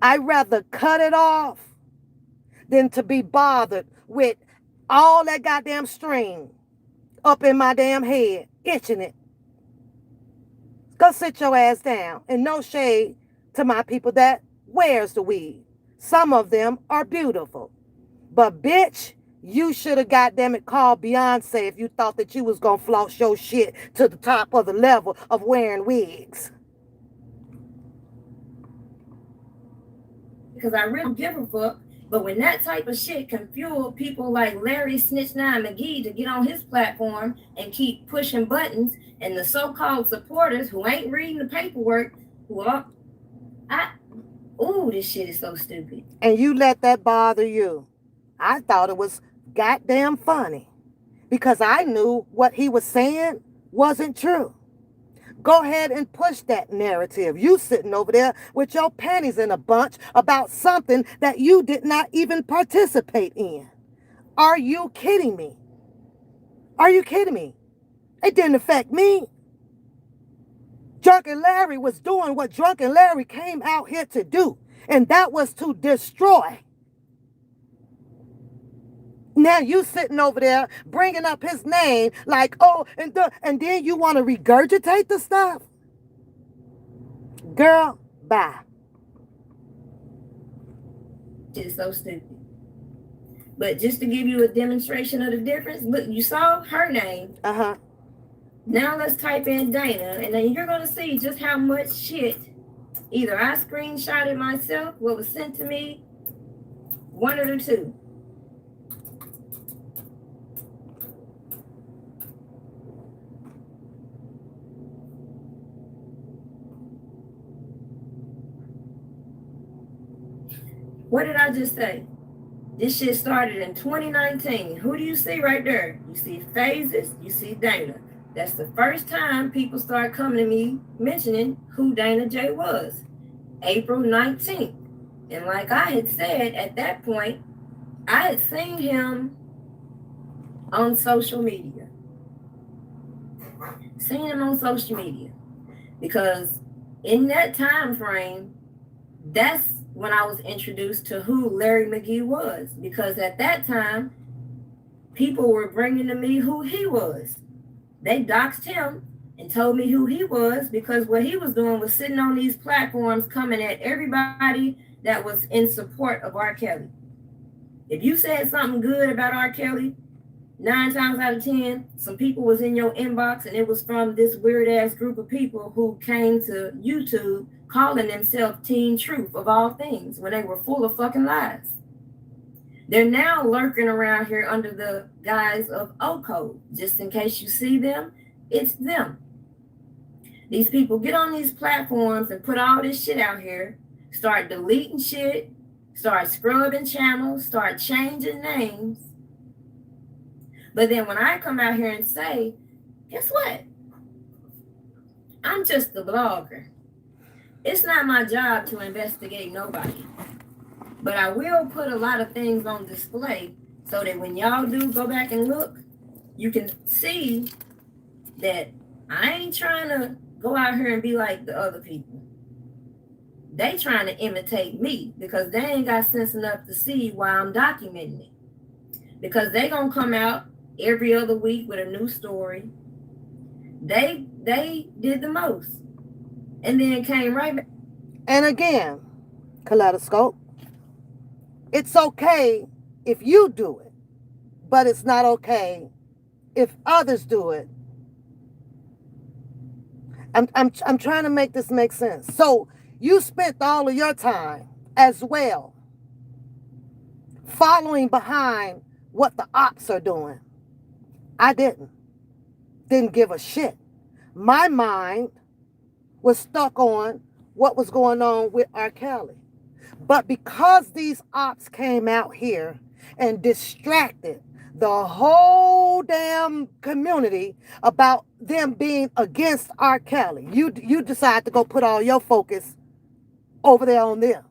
Speaker 2: I'd rather cut it off than to be bothered with all that goddamn string up in my damn head, itching it. Go sit your ass down. And no shade to my people that wears the wig. Some of them are beautiful. But bitch, you should have goddamn it called Beyonce if you thought that you was gonna floss your shit to the top of the level of wearing wigs.
Speaker 1: Because I really give a fuck. But when that type of shit can fuel people like Larry Snitch 9 McGee to get on his platform and keep pushing buttons, and the so-called supporters who ain't reading the paperwork, this shit is so stupid.
Speaker 2: And you let that bother you. I thought it was goddamn funny because I knew what he was saying wasn't true. Go ahead and push that narrative. You sitting over there with your panties in a bunch about something that you did not even participate in. Are you kidding me? Are you kidding me? It didn't affect me. Drunken Larry was doing what Drunken Larry came out here to do, and that was to destroy. Now you sitting over there bringing up his name like, oh, and then you want to regurgitate the stuff? Girl, bye.
Speaker 1: It's so stupid. But just to give you a demonstration of the difference, look, you saw her name.
Speaker 2: Uh-huh.
Speaker 1: Now let's type in Dana, and then you're going to see just how much shit either I screenshotted myself, what was sent to me, one of the two. What did I just say? This shit started in 2019. Who do you see right there? You see Phases, you see Dana. That's the first time people started coming to me mentioning who Dana J was. April 19th. And like I had said at that point, I had seen him on social media. Seen him on social media. Because in that time frame, That's when I was introduced to who Larry McGee was, because at that time, people were bringing to me who he was. They doxed him and told me who he was because what he was doing was sitting on these platforms coming at everybody that was in support of R. Kelly. If you said something good about R. Kelly, 9 times out of 10, some people was in your inbox and it was from this weird ass group of people who came to YouTube calling themselves Teen Truth of all things when they were full of fucking lies. They're now lurking around here under the guise of O-Code. Just in case you see them, it's them. These people get on these platforms and put all this shit out here, start deleting shit, start scrubbing channels, start changing names. But then when I come out here and say, guess what? I'm just a blogger. It's not my job to investigate nobody. But I will put a lot of things on display so that when y'all do go back and look, you can see that I ain't trying to go out here and be like the other people. They trying to imitate me because they ain't got sense enough to see why I'm documenting it. Because they gonna come out every other week with a new story. They did the most. And then came right back.
Speaker 2: And again, Kaleidoscope, it's okay if you do it, but it's not okay if others do it. I'm trying to make this make sense. So you spent all of your time as well following behind what the ops are doing. I didn't give a shit. My mind was stuck on what was going on with R. Kelly. But because these ops came out here and distracted the whole damn community about them being against R. Kelly, you decide to go put all your focus over there on them.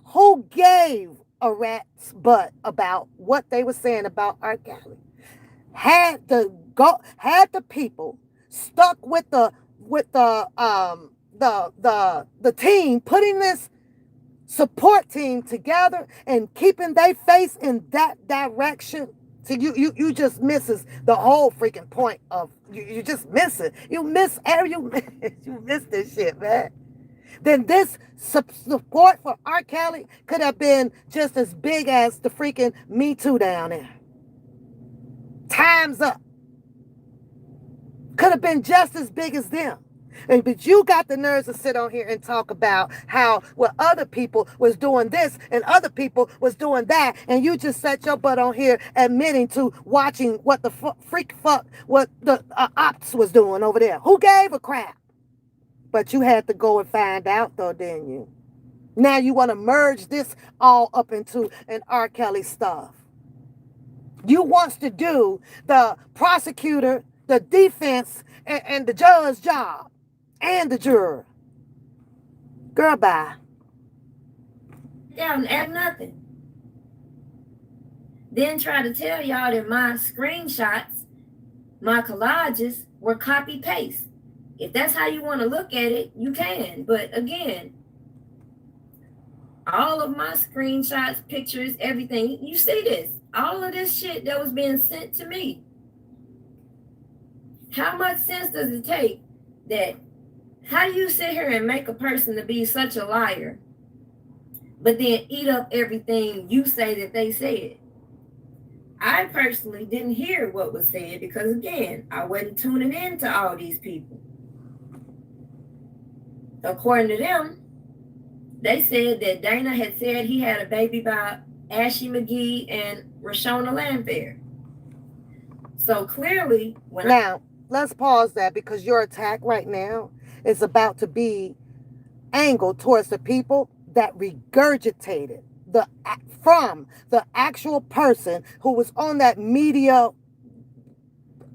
Speaker 2: Who gave a rat's butt about what they were saying about R. Kelly? Had the people stuck with the team, putting this support team together and keeping their face in that direction. So you just misses the whole freaking point of you just miss it. You miss this shit, man. Then this support for R. Kelly could have been just as big as the freaking Me Too down there. Time's up. Could have been just as big as them. But you got the nerves to sit on here and talk about how other people was doing this and other people was doing that, and you just set your butt on here admitting to watching what the what the ops was doing over there. Who gave a crap? But you had to go and find out, though, didn't you? Now you want to merge this all up into an R. Kelly stuff. You wants to do the prosecutor, the defense, and the judge's job. And the juror. Girl, bye.
Speaker 1: Down and nothing. Then try to tell y'all that my screenshots, my collages were copy paste. If that's how you want to look at it, you can. But again, all of my screenshots, pictures, everything, you see this. All of this shit that was being sent to me. How much sense does it take that? How do you sit here and make a person to be such a liar, but then eat up everything you say that they said? I personally didn't hear what was said because, again, I wasn't tuning in to all these people. According to them, they said that Dana had said he had a baby by Ashley McGee and Rashona Landfair. So clearly,
Speaker 2: let's pause that because your attack right now is about to be angled towards the people that regurgitated from the actual person who was on that media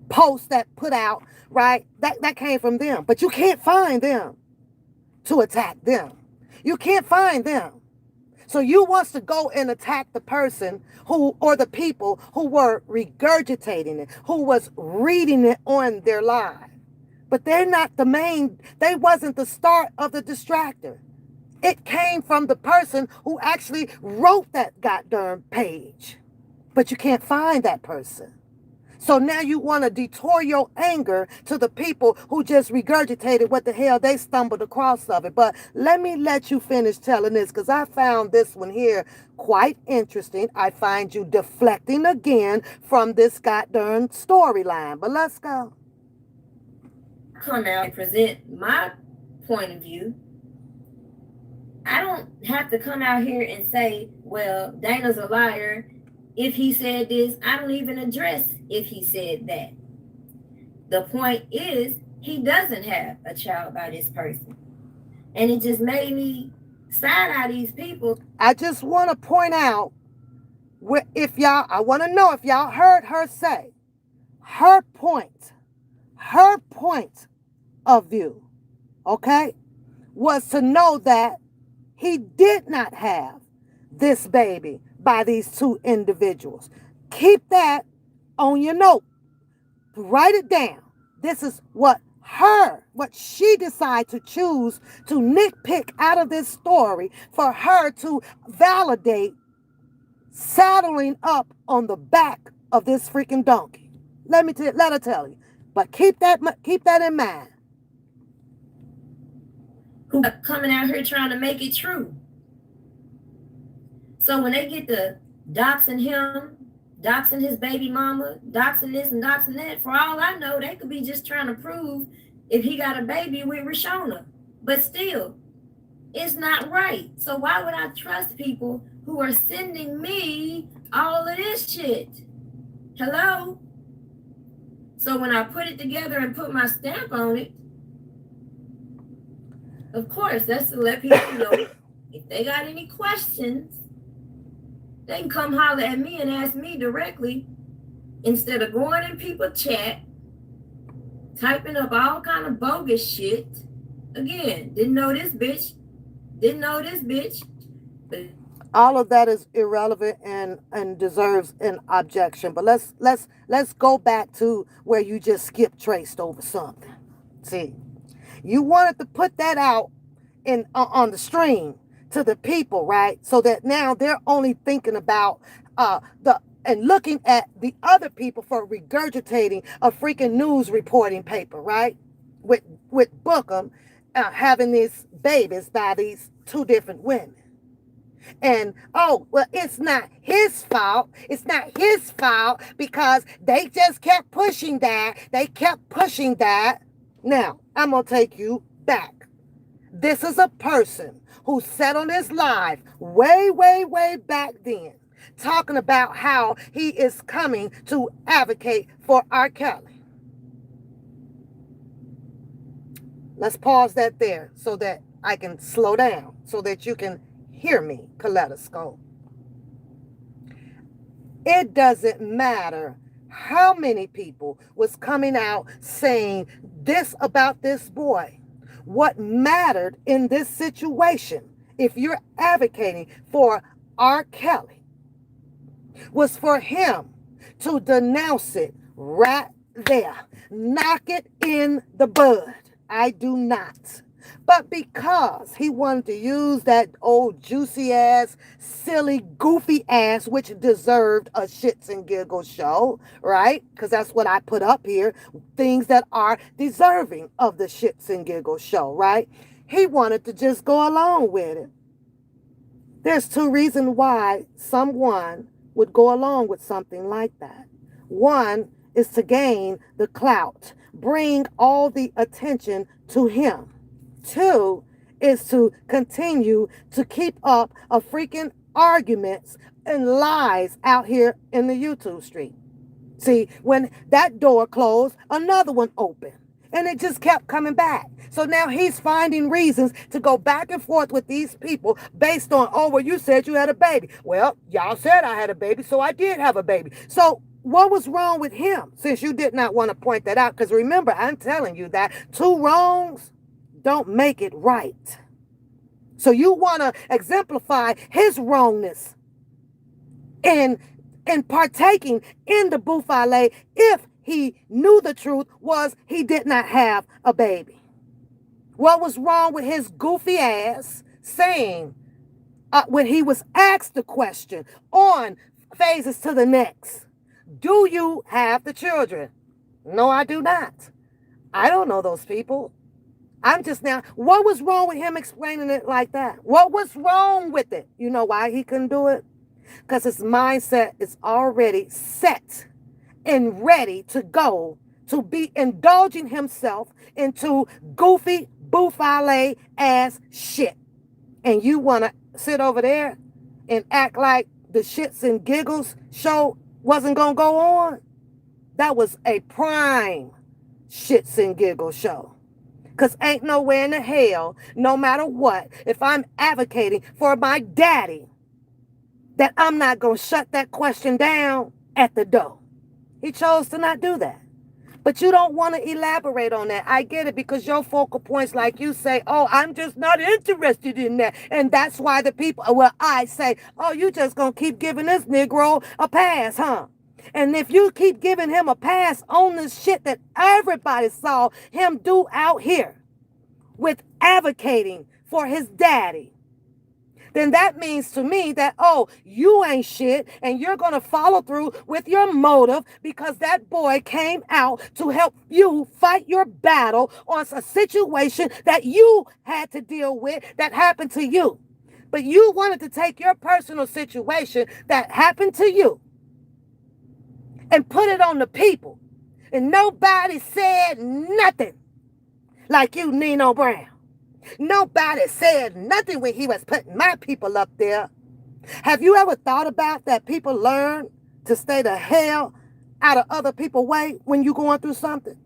Speaker 2: post that put out, right? That came from them. But you can't find them to attack them. You can't find them. So you wants to go and attack the person or the people who were regurgitating it, who was reading it on their live. But they're not the main, they wasn't the start of the distractor. It came from the person who actually wrote that goddamn page. But you can't find that person. So now you want to detour your anger to the people who just regurgitated what the hell they stumbled across of it. But let you finish telling this, because I found this one here quite interesting. I find you deflecting again from this goddamn storyline. But let's go.
Speaker 1: Come out and present my point of view. I don't have to come out here and say, well, Dana's a liar. If he said this, I don't even address if he said that. The point is, he doesn't have a child by this person. And it just made me side eye these people.
Speaker 2: I just want to point out, I want to know if y'all heard her say, her point of view, okay, was to know that he did not have this baby by these two individuals. Keep that on your note. Write it down. This is what she decided to choose to nitpick out of this story for her to validate saddling up on the back of this freaking donkey. Let her tell you. But keep that in mind.
Speaker 1: Who are coming out here trying to make it true. So when they get to doxing him, doxing his baby mama, doxing this and doxing that, for all I know, they could be just trying to prove if he got a baby with Rashona. But still, it's not right. So why would I trust people who are sending me all of this shit? Hello? So when I put it together and put my stamp on it, of course, that's to let people know if they got any questions, they can come holler at me and ask me directly instead of going in people's chat, typing up all kind of bogus shit. Again, didn't know this bitch.
Speaker 2: All of that is irrelevant and deserves an objection. But let's go back to where you just skip traced over something. See, you wanted to put that out on the stream to the people, right? So that now they're only thinking about and looking at the other people for regurgitating a freaking news reporting paper, right? With Bookham having these babies by these two different women. And, it's not his fault. It's not his fault because they just kept pushing that. Now, I'm going to take you back. This is a person who said on his live way, way, way back then, talking about how he is coming to advocate for R. Kelly. Let's pause that there so that I can slow down so that you can hear me, Kaleidoscope. It doesn't matter how many people was coming out saying this about this boy. What mattered in this situation, if you're advocating for R. Kelly, was for him to denounce it right there. Knock it in the bud. I do not. But because he wanted to use that old juicy ass, silly, goofy ass, which deserved a shits and giggles show, right? Because that's what I put up here. Things that are deserving of the shits and giggles show, right? He wanted to just go along with it. There's two reasons why someone would go along with something like that. One is to gain the clout, bring all the attention to him. Two is to continue to keep up a freaking arguments and lies out here in the YouTube street. See, when that door closed, another one opened. And it just kept coming back. So now he's finding reasons to go back and forth with these people based on, you said you had a baby. Well, y'all said I had a baby, so I did have a baby. So what was wrong with him, since you did not want to point that out? Because remember, I'm telling you that two wrongs don't make it right. So you want to exemplify his wrongness in partaking in the buffale if he knew the truth was he did not have a baby. What was wrong with his goofy ass saying when he was asked the question on Phases to the Next, do you have the children? No, I do not. I don't know those people. I'm just now, what was wrong with him explaining it like that? What was wrong with it? You know why he couldn't do it? Because his mindset is already set and ready to go to be indulging himself into goofy, boufale ass shit. And you want to sit over there and act like the shits and giggles show wasn't going to go on? That was a prime shits and giggles show. Because ain't nowhere in the hell, no matter what, if I'm advocating for my daddy, that I'm not going to shut that question down at the door. He chose to not do that. But you don't want to elaborate on that. I get it, because your focal points, like you say, oh, I'm just not interested in that. And that's why the people, well, I say, oh, you just going to keep giving this Negro a pass, huh? And if you keep giving him a pass on this shit that everybody saw him do out here with advocating for his daddy, then that means to me that, oh, you ain't shit, and you're going to follow through with your motive because that boy came out to help you fight your battle on a situation that you had to deal with that happened to you. But you wanted to take your personal situation that happened to you and put it on the people. And nobody said nothing like you, Nino Brown. Nobody said nothing when he was putting my people up there. Have you ever thought about that people learn to stay the hell out of other people's way when you're going through something?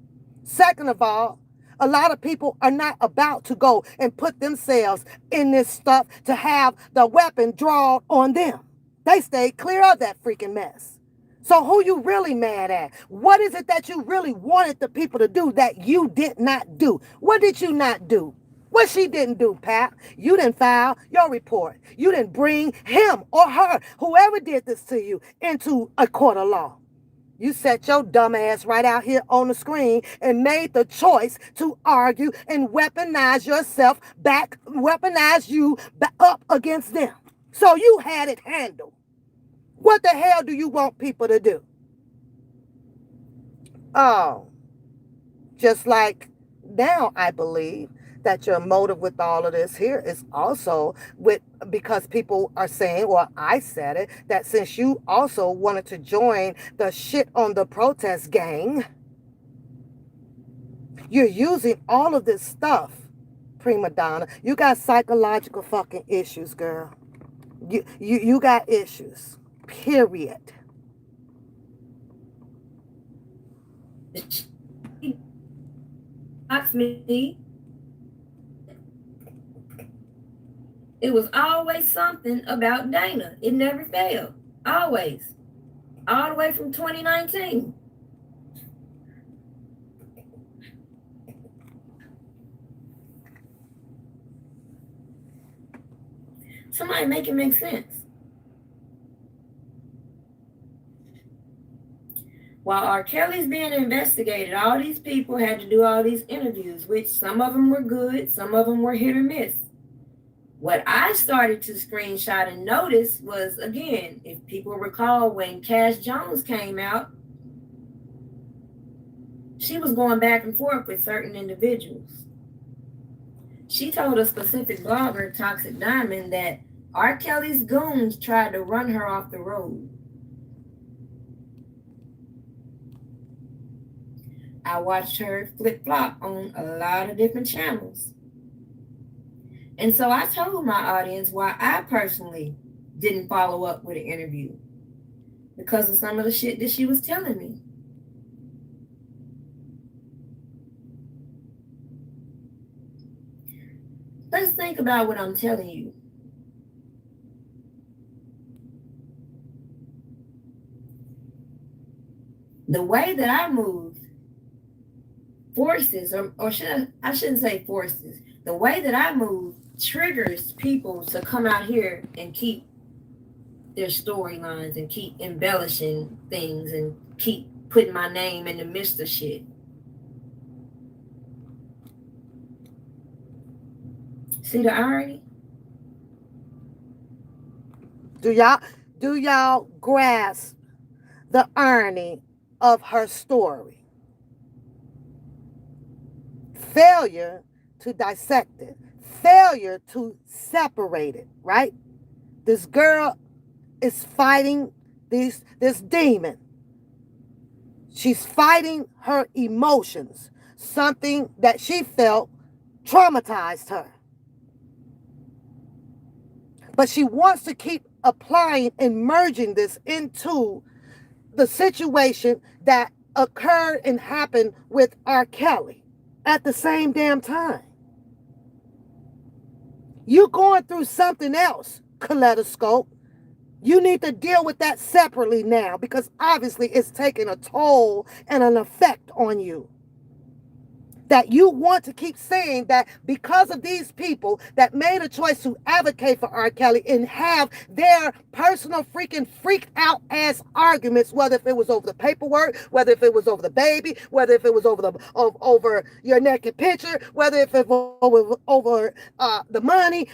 Speaker 2: Second of all, a lot of people are not about to go and put themselves in this stuff to have the weapon drawn on them. They stayed clear of that freaking mess. So who you really mad at? What is it that you really wanted the people to do that you did not do? What did you not do? What she didn't do, Pap? You didn't file your report. You didn't bring him or her, whoever did this to you, into a court of law. You set your dumb ass right out here on the screen and made the choice to argue and weaponize yourself back, weaponize you up against them. So you had it handled. What the hell do you want people to do? Oh, just like now, I believe that your motive with all of this here is also because people are saying, or I said it, that since you also wanted to join the shit on the protest gang, you're using all of this stuff, prima donna. You got psychological fucking issues, girl. You got issues, period.
Speaker 1: Asked me, it was always something about Dana. It never failed. Always. All the way from 2019. Somebody make it make sense. While R. Kelly's being investigated, all these people had to do all these interviews, which some of them were good, some of them were hit or miss. What I started to screenshot and notice was, again, if people recall when Cash Jones came out, she was going back and forth with certain individuals. She told a specific blogger, Toxic Diamond, that R. Kelly's goons tried to run her off the road. I watched her flip-flop on a lot of different channels. And so I told my audience why I personally didn't follow up with an interview, because of some of the shit that she was telling me. Let's think about what I'm telling you. The way that I move forces, I shouldn't say forces, the way that I move triggers people to come out here and keep their storylines and keep embellishing things and keep putting my name in the midst of shit. See the irony?
Speaker 2: Do y'all grasp the irony of her story? Failure to dissect it. Failure to separate it, right? This girl is fighting this demon. She's fighting her emotions, something that she felt traumatized her. But she wants to keep applying and merging this into the situation that occurred and happened with R. Kelly at the same damn time. You going through something else, Kaleidoscope. You need to deal with that separately now, because obviously it's taking a toll and an effect on you. That you want to keep saying that because of these people that made a choice to advocate for R. Kelly and have their personal freaking freaked out ass arguments, whether if it was over the paperwork, whether if it was over the baby, whether if it was over your naked picture, whether if it was over the money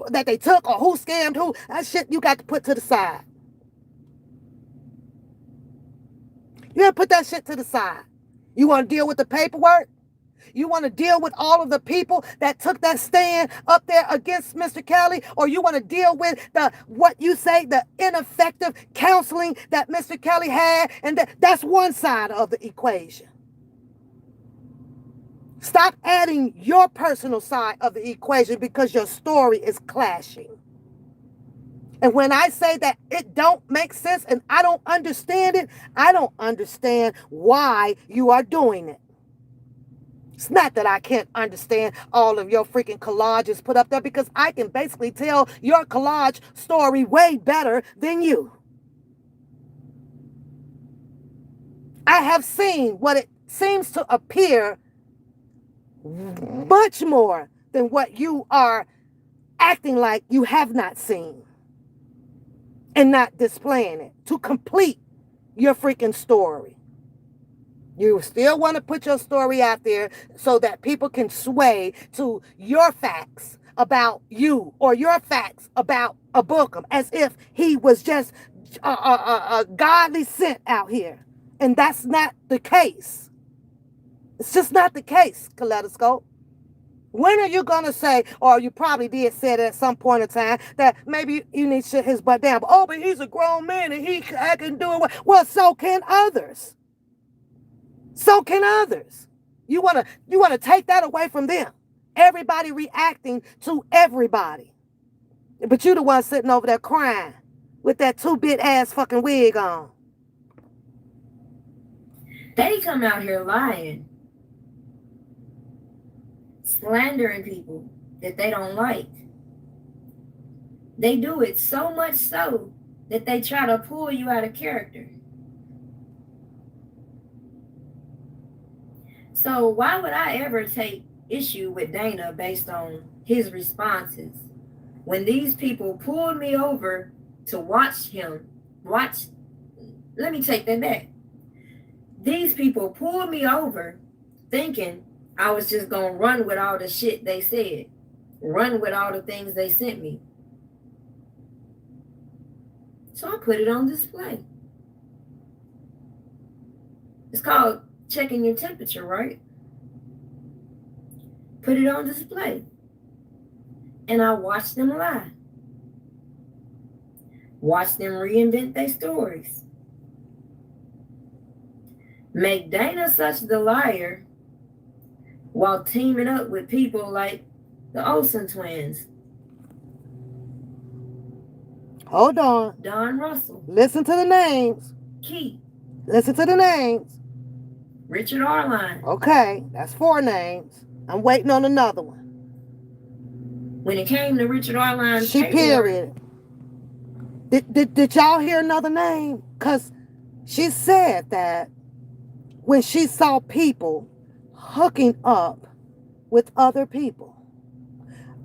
Speaker 2: that they took or who scammed who, that shit you got to put to the side. You gotta put that shit to the side. You want to deal with the paperwork? You want to deal with all of the people that took that stand up there against Mr. Kelly? Or you want to deal with the ineffective counseling that Mr. Kelly had? And that's one side of the equation. Stop adding your personal side of the equation because your story is clashing. And when I say that it don't make sense and I don't understand it, I don't understand why you are doing it. It's not that I can't understand all of your freaking collages put up there, because I can basically tell your collage story way better than you. I have seen what it seems to appear much more than what you are acting like you have not seen and not displaying it to complete your freaking story. You still want to put your story out there so that people can sway to your facts about you or your facts about a Bookham, as if he was just a godly sent out here. And that's not the case. It's just not the case, Kaleidoscope. When are you going to say, or you probably did say it at some point in time, that maybe you need to shut his butt down. But he's a grown man and I can do it. Well, so can others. So can others. You want to take that away from them. Everybody reacting to everybody. But you the one sitting over there crying with that 2-bit ass fucking wig on.
Speaker 1: They come out here lying, slandering people that they don't like. They do it so much so that they try to pull you out of character. So why would I ever take issue with Dana based on his responses when these people pulled me over to watch him? Let me take that back. These people pulled me over thinking I was just going to run with all the shit they said, run with all the things they sent me. So I put it on display. It's called checking your temperature, right? Put it on display. And I watched them lie. Watch them reinvent their stories. Make Dana such the liar while teaming up with people like the Olsen twins.
Speaker 2: Hold on.
Speaker 1: Don Russell.
Speaker 2: Listen to the names.
Speaker 1: Keith.
Speaker 2: Listen to the names.
Speaker 1: Richard Arline.
Speaker 2: Okay, that's 4 names. I'm waiting on another one.
Speaker 1: When it came to Richard Arline,
Speaker 2: she period. Did y'all hear another name? Because she said that when she saw people hooking up with other people.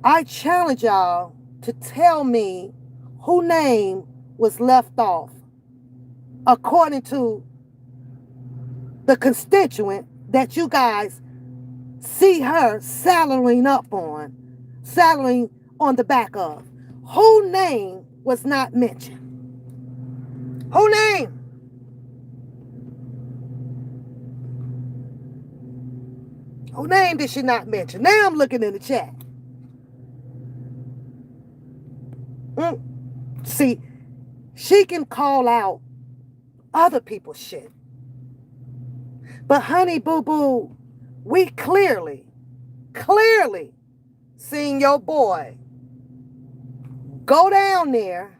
Speaker 2: I challenge y'all to tell me who name was left off according to the constituent that you guys see her saddling on the back of. Who name was not mentioned? Who name? Who name did she not mention? Now I'm looking in the chat. See, she can call out other people's shit. But honey boo boo, we clearly seen your boy go down there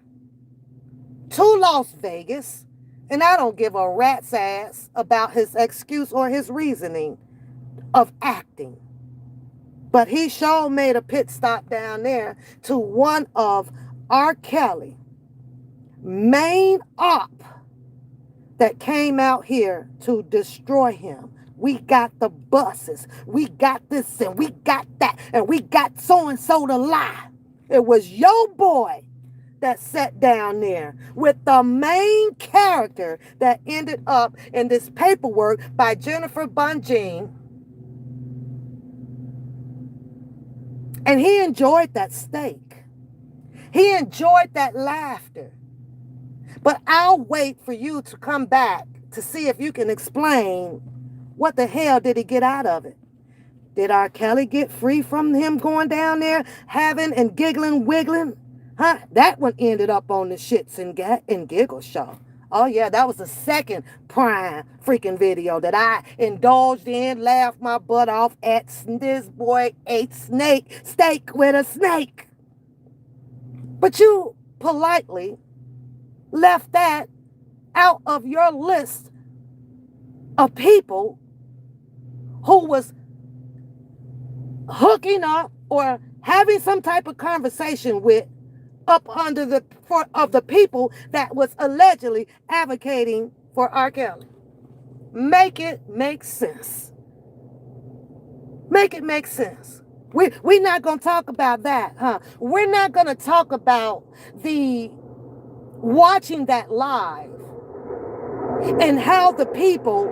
Speaker 2: to Las Vegas, and I don't give a rat's ass about his excuse or his reasoning of acting. But he sure made a pit stop down there to one of R. Kelly main op that came out here to destroy him. We got the buses, we got this and we got that, and we got so-and-so to lie. It was your boy that sat down there with the main character that ended up in this paperwork by Jennifer Bunjean. And he enjoyed that steak. He enjoyed that laughter. But I'll wait for you to come back to see if you can explain what the hell did he get out of it. Did R. Kelly get free from him going down there, having and giggling, wiggling? Huh? That one ended up on the Shits and Giggles show. Oh, yeah, that was the second prime freaking video that I indulged in, laughed my butt off at. This boy ate steak with a snake. But you politely left that out of your list of people who was hooking up or having some type of conversation with up under the of the people that was allegedly advocating for R. Kelly. Make it make sense. Make it make sense. We're not going to talk about that, huh? We're not going to talk about the watching that live and how the people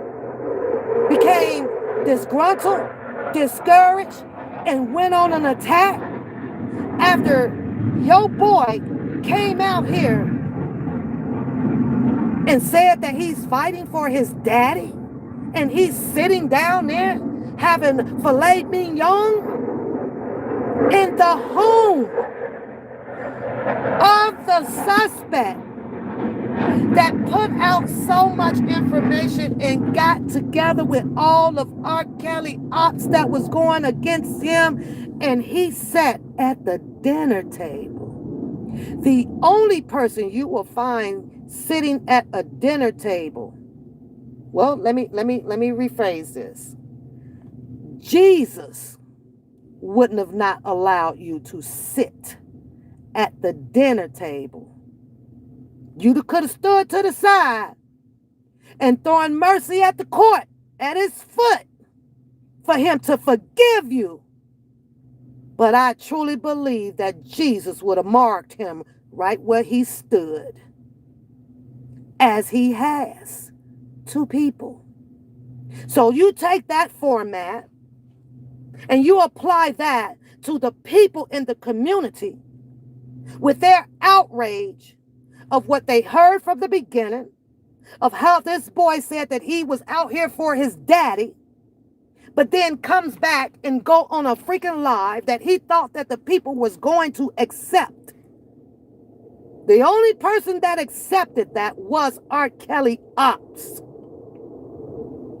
Speaker 2: became disgruntled, discouraged, and went on an attack after your boy came out here and said that he's fighting for his daddy, and he's sitting down there having filet mignon in the home of the suspect that put out so much information and got together with all of R. Kelly ops that was going against him, and he sat at the dinner table. The only person you will find sitting at a dinner table, well, let me rephrase this. Jesus wouldn't have not allowed you to sit at the dinner table. You could have stood to the side and thrown mercy at the court at his foot for him to forgive you. But I truly believe that Jesus would have marked him right where he stood, as he has to people. So you take that format and you apply that to the people in the community with their outrage of what they heard from the beginning, of how this boy said that he was out here for his daddy, but then comes back and go on a freaking live that he thought that the people was going to accept. The only person that accepted that was R. Kelly ops.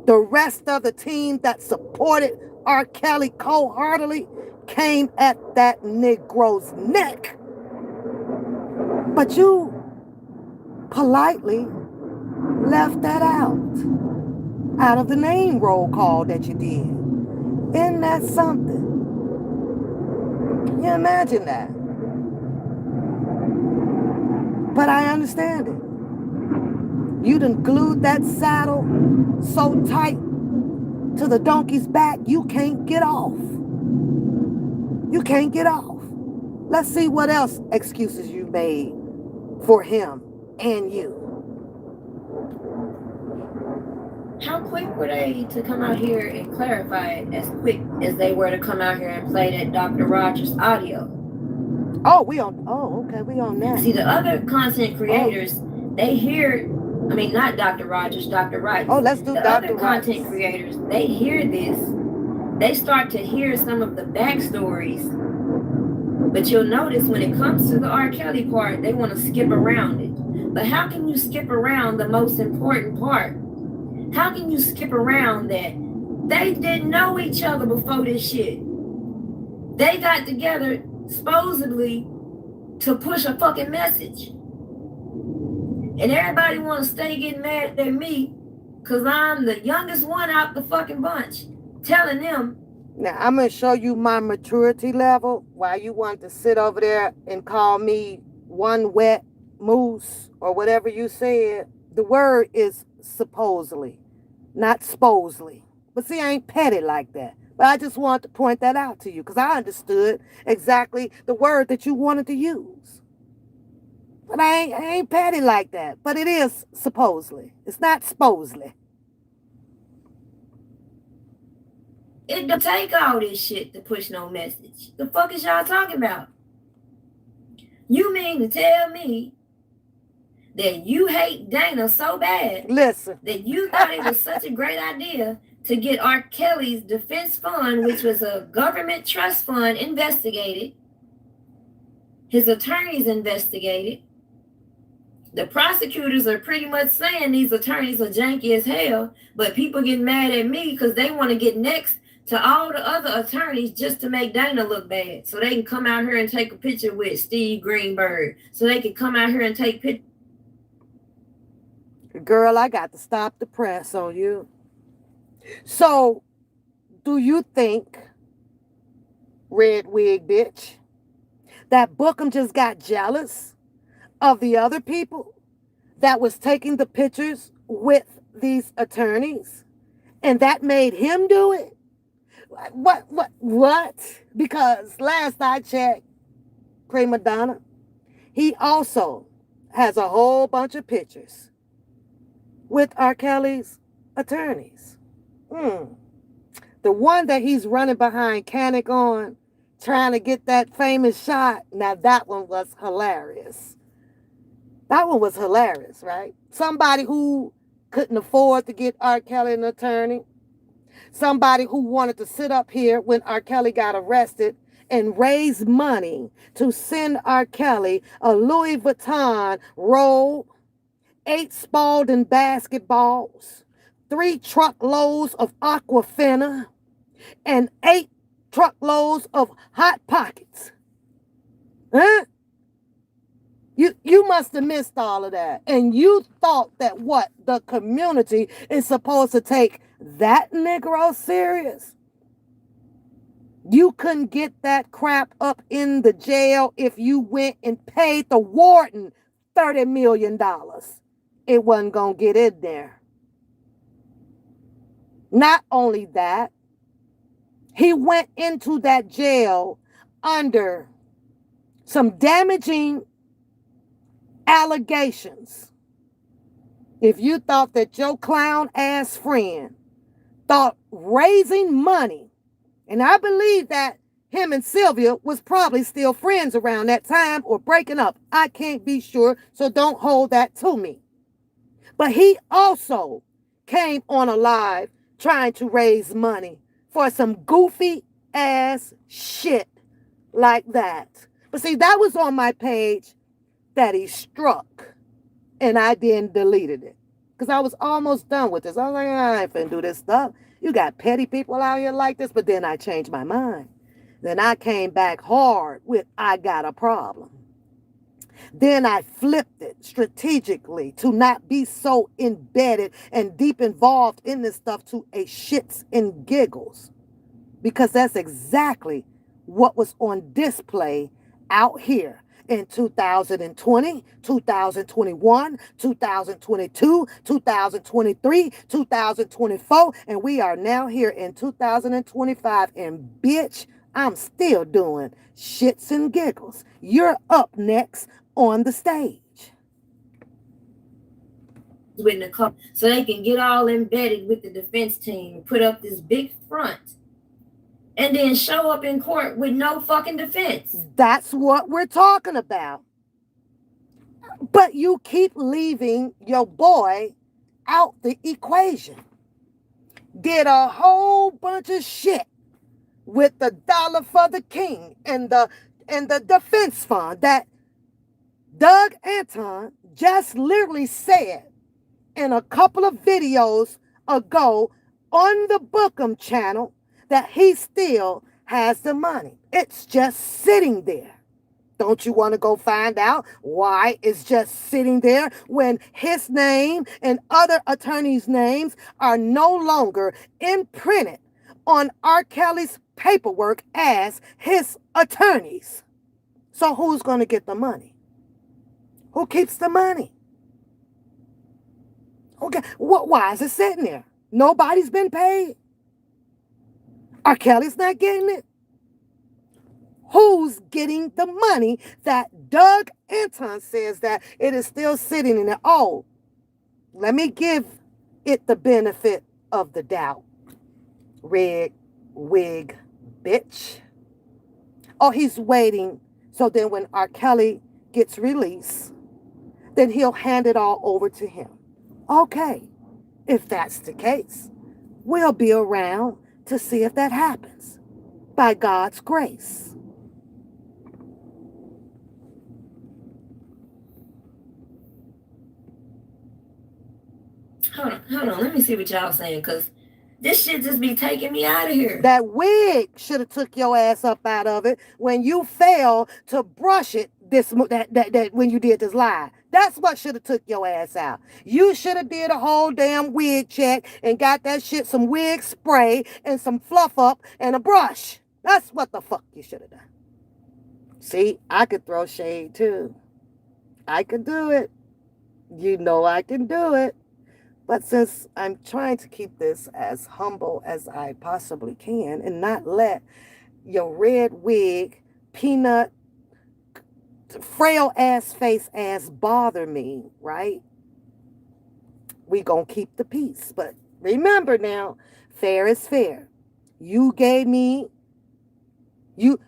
Speaker 2: The rest of the team that supported R. Kelly cold-heartedly came at that Negro's neck. But you politely left that out of the name roll call that you did. Isn't that something? Can you imagine that? But I understand it. You done glued that saddle so tight to the donkey's back, you can't get off. You can't get off. Let's see what else excuses you made for him and you.
Speaker 1: How quick were they to come out here and clarify it as quick as they were to come out here and play that Dr. Rogers audio?
Speaker 2: Oh, we on. Oh, okay, we on that.
Speaker 1: See, the other content creators, they hear, I mean, not Dr. Rogers, Dr. Rice.
Speaker 2: Oh, let's do
Speaker 1: The
Speaker 2: Dr.
Speaker 1: other content
Speaker 2: Rice.
Speaker 1: creators, they hear this, they start to hear some of the backstories. But you'll notice when it comes to the R. Kelly part, they want to skip around it. But how can you skip around the most important part? How can you skip around that they didn't know each other before this shit? They got together supposedly to push a fucking message. And everybody want to stay getting mad at me because I'm the youngest one out the fucking bunch, telling them.
Speaker 2: Now, I'm going to show you my maturity level while you want to sit over there and call me one wet moose or whatever you said. The word is supposedly, not supposedly. But see, I ain't petty like that. But I just wanted to point that out to you because I understood exactly the word that you wanted to use. But I ain't petty like that. But it is supposedly. It's not supposedly.
Speaker 1: It don't take all this shit to push no message. The fuck is y'all talking about? You mean to tell me that you hate Dana so bad
Speaker 2: Listen,
Speaker 1: that you thought it was such a great idea to get R. Kelly's defense fund, which was a government trust fund, investigated. His attorneys investigated. The prosecutors are pretty much saying these attorneys are janky as hell, but people get mad at me because they want to get next to all the other attorneys just to make Dana look bad. So they can come out here and take a picture with Steve Greenberg. So they can come out here and take pictures.
Speaker 2: Girl, I got to stop the press on you. So, do you think, red wig bitch, that Bookham just got jealous of the other people that was taking the pictures with these attorneys? And that made him do it? What? Because last I checked, Prima Donna, he also has a whole bunch of pictures with R. Kelly's attorneys. The one that he's running behind Kanik on, trying to get that famous shot, now that one was hilarious. That one was hilarious, right? Somebody who couldn't afford to get R. Kelly an attorney. Somebody who wanted to sit up here when R. Kelly got arrested and raise money to send R. Kelly a Louis Vuitton robe, 8 Spalding basketballs, 3 truckloads of Aquafina, and 8 truckloads of Hot Pockets. Huh? You must have missed all of that. And you thought that what? The community is supposed to take that Negro serious? You couldn't get that crap up in the jail if you went and paid the warden $30 million. It wasn't going to get in there. Not only that, he went into that jail under some damaging allegations. If you thought that your clown ass friend thought raising money, and I believe that him and Sylvia was probably still friends around that time or breaking up. I can't be sure, so don't hold that to me. But he also came on a live trying to raise money for some goofy ass shit like that. But see, that was on my page that he struck, and I then deleted it because I was almost done with this. I was like, I ain't finna do this stuff. You got petty people out here like this. But then I changed my mind. Then I came back hard with I got a problem. Then I flipped it strategically to not be so embedded and deep involved in this stuff to a shits and giggles. Because that's exactly what was on display out here in 2020, 2021, 2022, 2023, 2024, and we are now here in 2025. And bitch, I'm still doing shits and giggles. You're up next on the stage.
Speaker 1: With Nicole, so they can get all embedded with the defense team, put up this big front and then show up in court with no fucking defense.
Speaker 2: That's what we're talking about. But you keep leaving your boy out the equation. Did a whole bunch of shit with the dollar for the king and the defense fund that Doug Anton just literally said in a couple of videos ago on the Bookham channel that he still has the money. It's just sitting there. Don't you want to go find out why it's just sitting there when his name and other attorneys' names are no longer imprinted on R. Kelly's paperwork as his attorneys? So who's going to get the money? Who keeps the money? Okay, why is it sitting there? Nobody's been paid. R. Kelly's not getting it. Who's getting the money that Doug Anton says that it is still sitting in there? Oh, let me give it the benefit of the doubt. Rig, wig, bitch. Oh, he's waiting. So then when R. Kelly gets released, then he'll hand it all over to him. Okay, if that's the case, we'll be around to see if that happens by God's grace.
Speaker 1: Hold on. Let me see what y'all saying, because this shit just be taking me out of here.
Speaker 2: That wig should have took your ass up out of it when you failed to brush it that when you did this live. That's what should have took your ass out. You should have did a whole damn wig check and got that shit, some wig spray and some fluff up and a brush. That's what the fuck you should have done. See, I could throw shade too. I could do it. You know I can do it. But since I'm trying to keep this as humble as I possibly can and not let your red wig, peanut, frail ass face ass bother me, right? We gonna keep the peace. But remember now, fair is fair. You gave me, you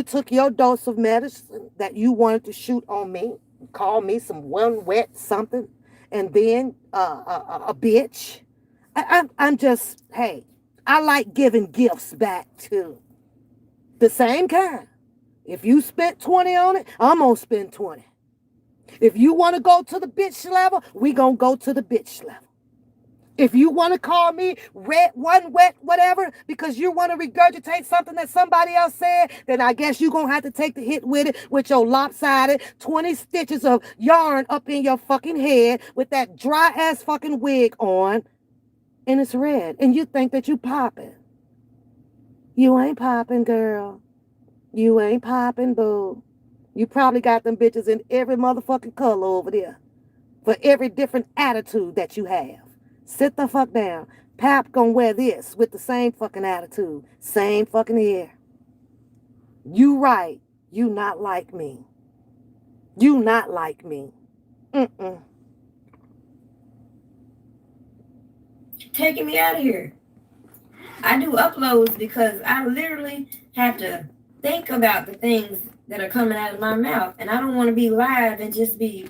Speaker 2: took your dose of medicine that you wanted to shoot on me, call me some one wet something, and then a bitch. I'm just, hey, I like giving gifts back too. The same kind. If you spent 20 on it, I'm going to spend 20. If you want to go to the bitch level, we going to go to the bitch level. If you want to call me red, one wet, whatever, because you want to regurgitate something that somebody else said, then I guess you're going to have to take the hit with it with your lopsided 20 stitches of yarn up in your fucking head with that dry ass fucking wig on, and it's red, and you think that you popping. You ain't popping, girl. You ain't popping, boo. You probably got them bitches in every motherfucking color over there for every different attitude that you have. Sit the fuck down. Pap gonna wear this with the same fucking attitude. Same fucking hair. You right. You not like me. You not like me.
Speaker 1: Taking me out of here. I do uploads because I literally have to think about the things that are coming out of my mouth. And I don't want to be live and just be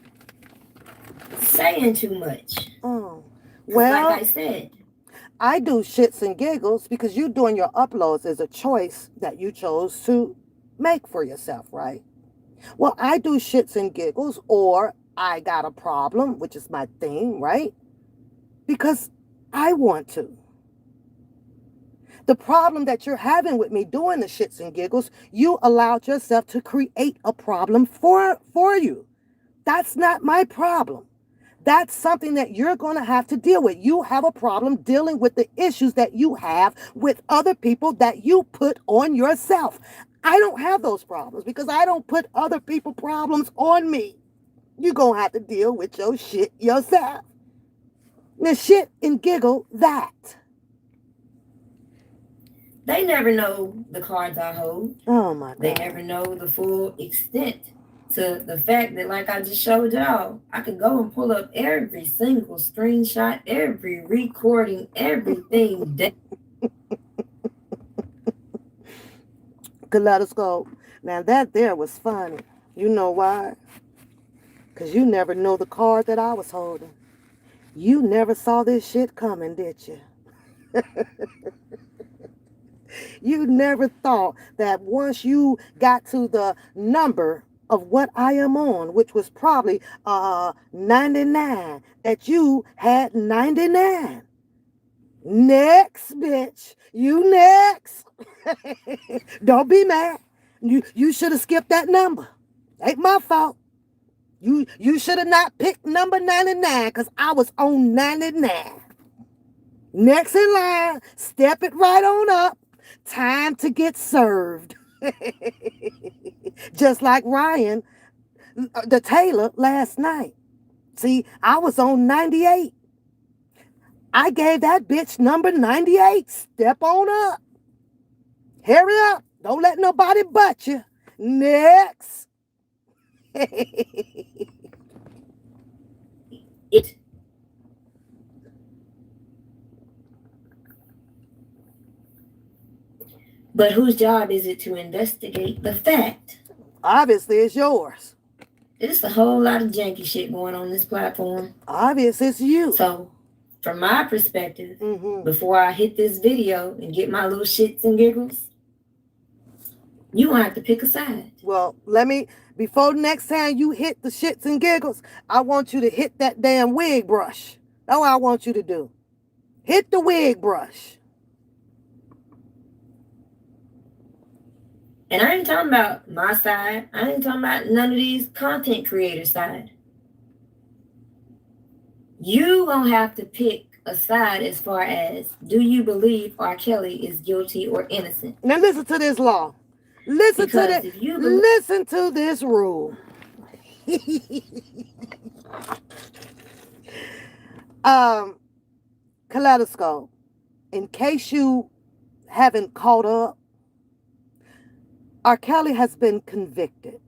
Speaker 1: saying too much.
Speaker 2: Oh. Well,
Speaker 1: like I said,
Speaker 2: I do shits and giggles because you doing your uploads is a choice that you chose to make for yourself, right? Well, I do shits and giggles, or I got a problem, which is my thing, right? Because I want to. The problem that you're having with me doing the shits and giggles, you allowed yourself to create a problem for you. That's not my problem. That's something that you're going to have to deal with. You have a problem dealing with the issues that you have with other people that you put on yourself. I don't have those problems because I don't put other people's problems on me. You're going to have to deal with your shit yourself. Now, shit and giggle that.
Speaker 1: They never know the cards I hold.
Speaker 2: Oh, my God.
Speaker 1: They never know the full extent to the fact that, like I just showed y'all, I could go and pull up every single screenshot, every recording, everything.
Speaker 2: Kaleidoscope. Now that there was funny. You know why? Because you never know the card that I was holding. You never saw this shit coming, did you? You never thought that once you got to the number of what I am on, which was probably 99, that you had 99. Next, bitch. You next. Don't be mad. You should have skipped that number. Ain't my fault. You should have not picked number 99 because I was on 99. Next in line, step it right on up. Time to get served. Just like Ryan, the tailor, last night. See, I was on 98. I gave that bitch number 98. Step on up. Hurry up. Don't let nobody butt you. Next.
Speaker 1: It. But whose job is it to investigate the fact?
Speaker 2: Obviously, it's yours.
Speaker 1: There's a whole lot of janky shit going on this platform.
Speaker 2: Obviously, it's you.
Speaker 1: So, from my perspective, before I hit this video and get my little shits and giggles, you gonna have to pick a side.
Speaker 2: Well, before next time you hit the shits and giggles, I want you to hit that damn wig brush. That's what I want you to do. Hit the wig brush.
Speaker 1: And I ain't talking about my side. I ain't talking about none of these content creators' side. You gonna have to pick a side as far as, do you believe R. Kelly is guilty or innocent?
Speaker 2: Now listen to this law. Listen to this rule. Kaleidoscope. In case you haven't caught up, R. Kelly has been convicted.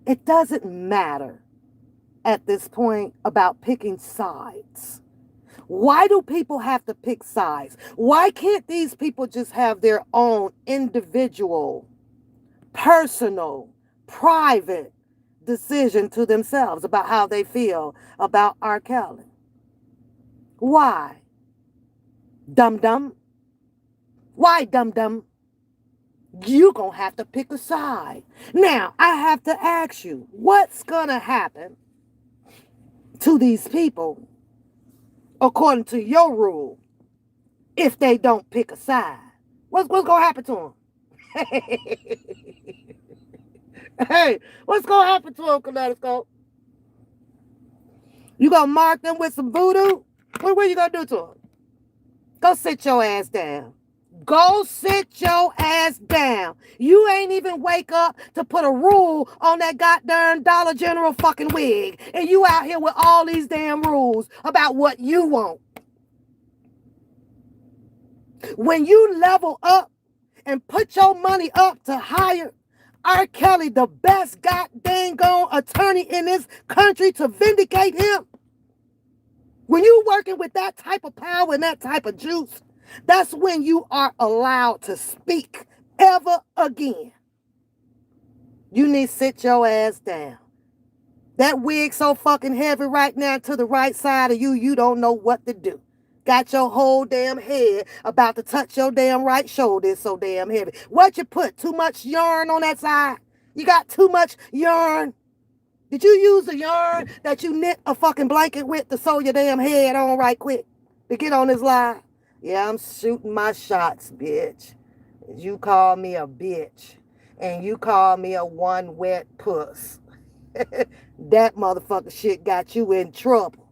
Speaker 2: It doesn't matter at this point about picking sides. Why do people have to pick sides? Why can't these people just have their own individual, personal, private decision to themselves about how they feel about R. Kelly? Why? Dum-dum? Why, dum-dum? You gonna have to pick a side. Now, I have to ask you, what's gonna happen to these people, according to your rule, if they don't pick a side? What's gonna happen to them? Hey, what's gonna happen to them, Kaleidoscope? You gonna mark them with some voodoo? What you gonna do to them? Go sit your ass down. Go sit your ass down. You ain't even wake up to put a rule on that goddamn Dollar General fucking wig. And you out here with all these damn rules about what you want. When you level up and put your money up to hire R. Kelly, the best goddamn attorney in this country, to vindicate him, when you working with that type of power and that type of juice, that's when you are allowed to speak ever again. You need to sit your ass down. That wig so fucking heavy right now to the right side of you, you don't know what to do. Got your whole damn head about to touch your damn right shoulder. It's so damn heavy. What you put? Too much yarn on that side? You got too much yarn? Did you use the yarn that you knit a fucking blanket with to sew your damn head on right quick to get on this live? Yeah, I'm shooting my shots, bitch. You call me a bitch. And you call me a one wet puss. That motherfucker shit got you in trouble.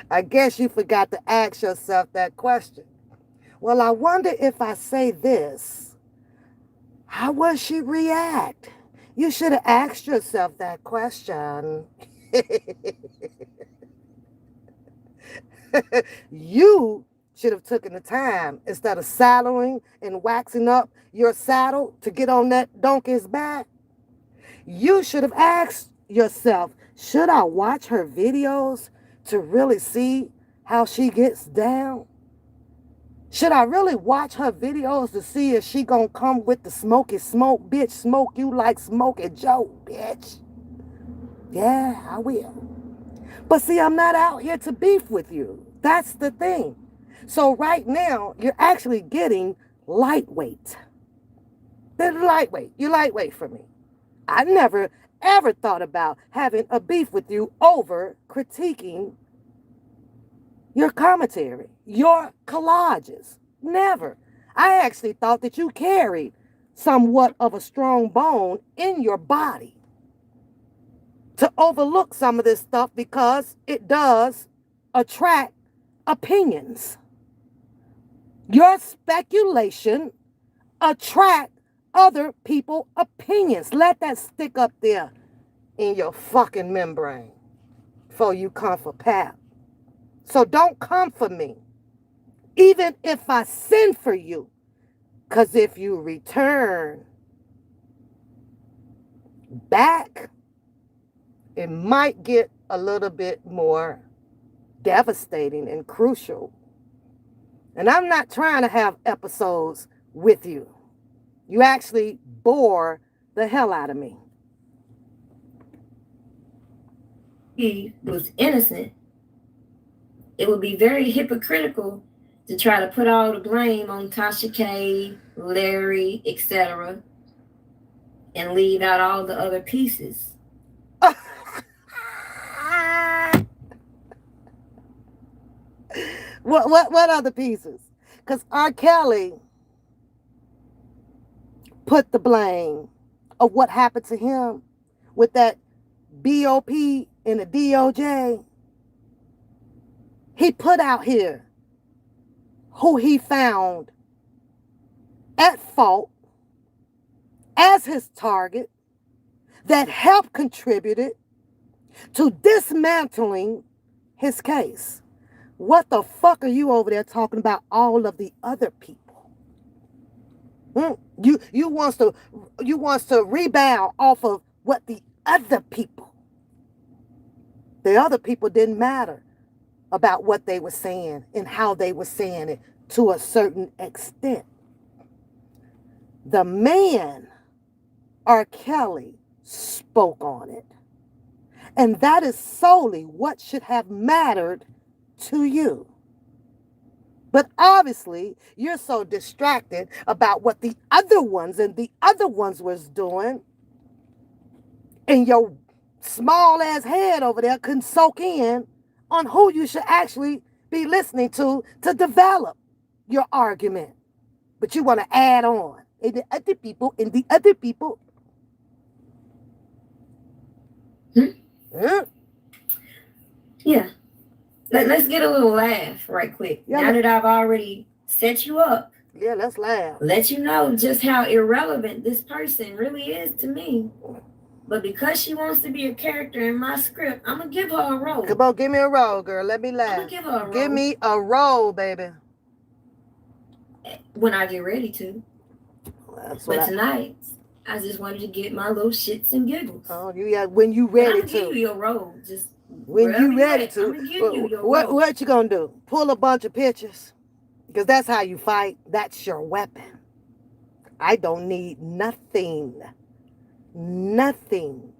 Speaker 2: I guess you forgot to ask yourself that question. Well, I wonder if I say this, how will she react? You should have asked yourself that question. You should have taken the time, instead of saddling and waxing up your saddle to get on that donkey's back. You should have asked yourself, should I watch her videos to really see how she gets down? Should I really watch her videos to see if she gonna come with the smoky smoke, bitch? Smoke you like Smokey Joe, bitch. Yeah, I will. But see, I'm not out here to beef with you. That's the thing. So right now, you're actually getting lightweight. They're lightweight. You're lightweight for me. I never, ever thought about having a beef with you over critiquing your commentary, your collages. Never. I actually thought that you carried somewhat of a strong bone in your body to overlook some of this stuff because it does attract opinions. Your speculation attract other people's opinions. Let that stick up there in your fucking membrane before you come for Pap. So don't come for me, even if I send for you, because if you return back, it might get a little bit more devastating and crucial. And I'm not trying to have episodes with you. You actually bore the hell out of me.
Speaker 1: He was innocent. It would be very hypocritical to try to put all the blame on Tasha K, Larry, etc., and leave out all the other pieces.
Speaker 2: What other pieces? Because R. Kelly put the blame of what happened to him with that BOP and the DOJ. He put out here who he found at fault as his target that helped contributed to dismantling his case. What the fuck are you over there talking about all of the other people? You wants to rebound off of what the other people. The other people didn't matter about what they were saying and how they were saying it to a certain extent. The man, R. Kelly, spoke on it. And that is solely what should have mattered to you. But obviously, you're so distracted about what the other ones was doing, and your small ass head over there couldn't soak in on who you should actually be listening to develop your argument. But you want to add on. And the other people,
Speaker 1: Yeah. Let's get a little laugh right quick.
Speaker 2: Yeah,
Speaker 1: now that I've already set you up.
Speaker 2: Yeah, let's laugh.
Speaker 1: Let you know just how irrelevant this person really is to me. But because she wants to be a character in my script, I'm going to give her a role.
Speaker 2: Come on, give me a role, girl. Let me laugh.
Speaker 1: I'm going to give her a role.
Speaker 2: Give me a role, baby.
Speaker 1: When I get ready to. But tonight, I just wanted to get my little shits and giggles.
Speaker 2: Oh, yeah, when you ready to.
Speaker 1: I'm going to give you your role. Just
Speaker 2: when you ready to.
Speaker 1: I'm going to give you your role.
Speaker 2: What you going to do? Pull a bunch of pictures? Because that's how you fight. That's your weapon. I don't need nothing. Nothing.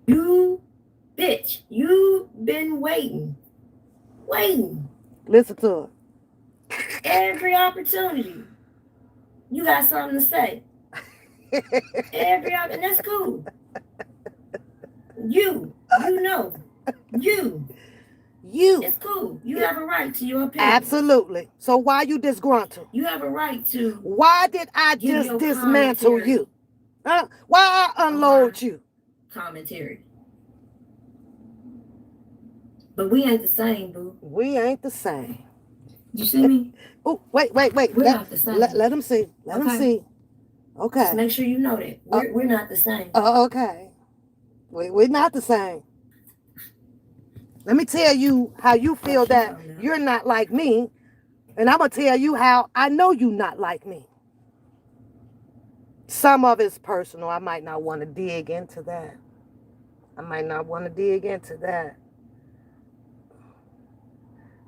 Speaker 1: You bitch, you've been waiting.
Speaker 2: Listen to her.
Speaker 1: Every opportunity. You got something to say. And that's cool. You know. You. It's cool. You have a right to your opinion.
Speaker 2: Absolutely. So why you disgruntled?
Speaker 1: You have a right to.
Speaker 2: Why did I just dismantle you? Why I unload you?
Speaker 1: Commentary. But we ain't the same, boo.
Speaker 2: We ain't the same.
Speaker 1: You see me?
Speaker 2: Oh, wait.
Speaker 1: We're not the same.
Speaker 2: Let them see. Let them see. Okay.
Speaker 1: Just make sure you know that. We're not the same.
Speaker 2: Okay. We're not the same. Let me tell you how you feel that you're not like me, and I'm going to tell you how I know you're not like me. Some of it's personal. I might not want to dig into that. I might not want to dig into that.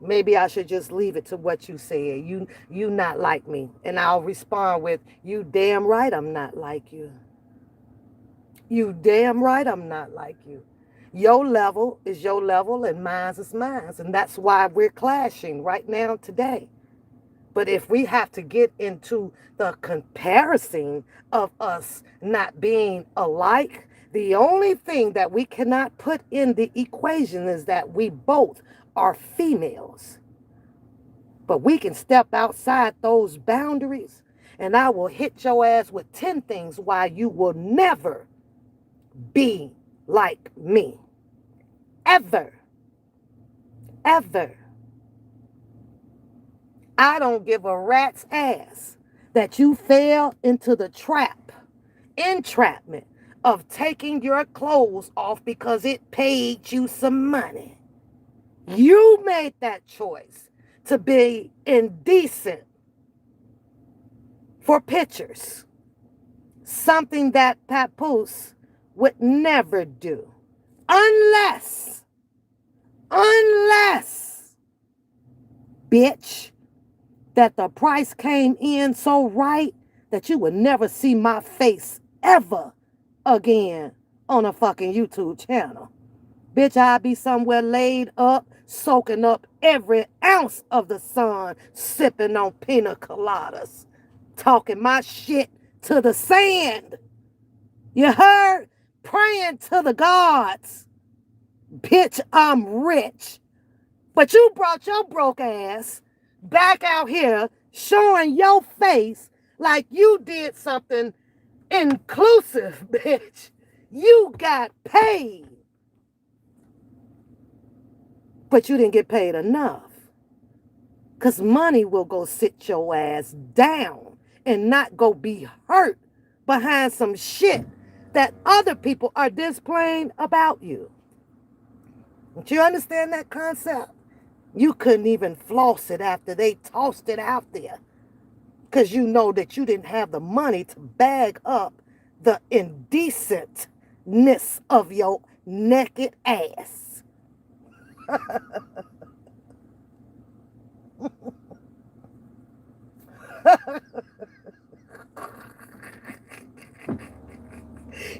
Speaker 2: Maybe I should just leave it to what you said. You not like me. And I'll respond with, you damn right I'm not like you. You damn right I'm not like you. Your level is your level and mine's is mine's. And that's why we're clashing right now today. But if we have to get into the comparison of us not being alike, the only thing that we cannot put in the equation is that we both are females. But we can step outside those boundaries, and I will hit your ass with 10 things why you will never be like me. Ever. Ever. I don't give a rat's ass that you fell into the entrapment of taking your clothes off because it paid you some money. You made that choice to be indecent for pictures. Something that Papoose would never do. Unless, bitch, that the price came in so right that you would never see my face ever again on a fucking YouTube channel. Bitch, I'd be somewhere laid up, soaking up every ounce of the sun, sipping on pina coladas, talking my shit to the sand. You heard? Praying to the gods. Bitch, I'm rich. But you brought your broke ass back out here showing your face like you did something inclusive, bitch. You got paid. But you didn't get paid enough. Because money will go sit your ass down and not go be hurt behind some shit that other people are displaying about you. Don't you understand that concept? You couldn't even floss it after they tossed it out there. Because you know that you didn't have the money to bag up the indecentness of your naked ass.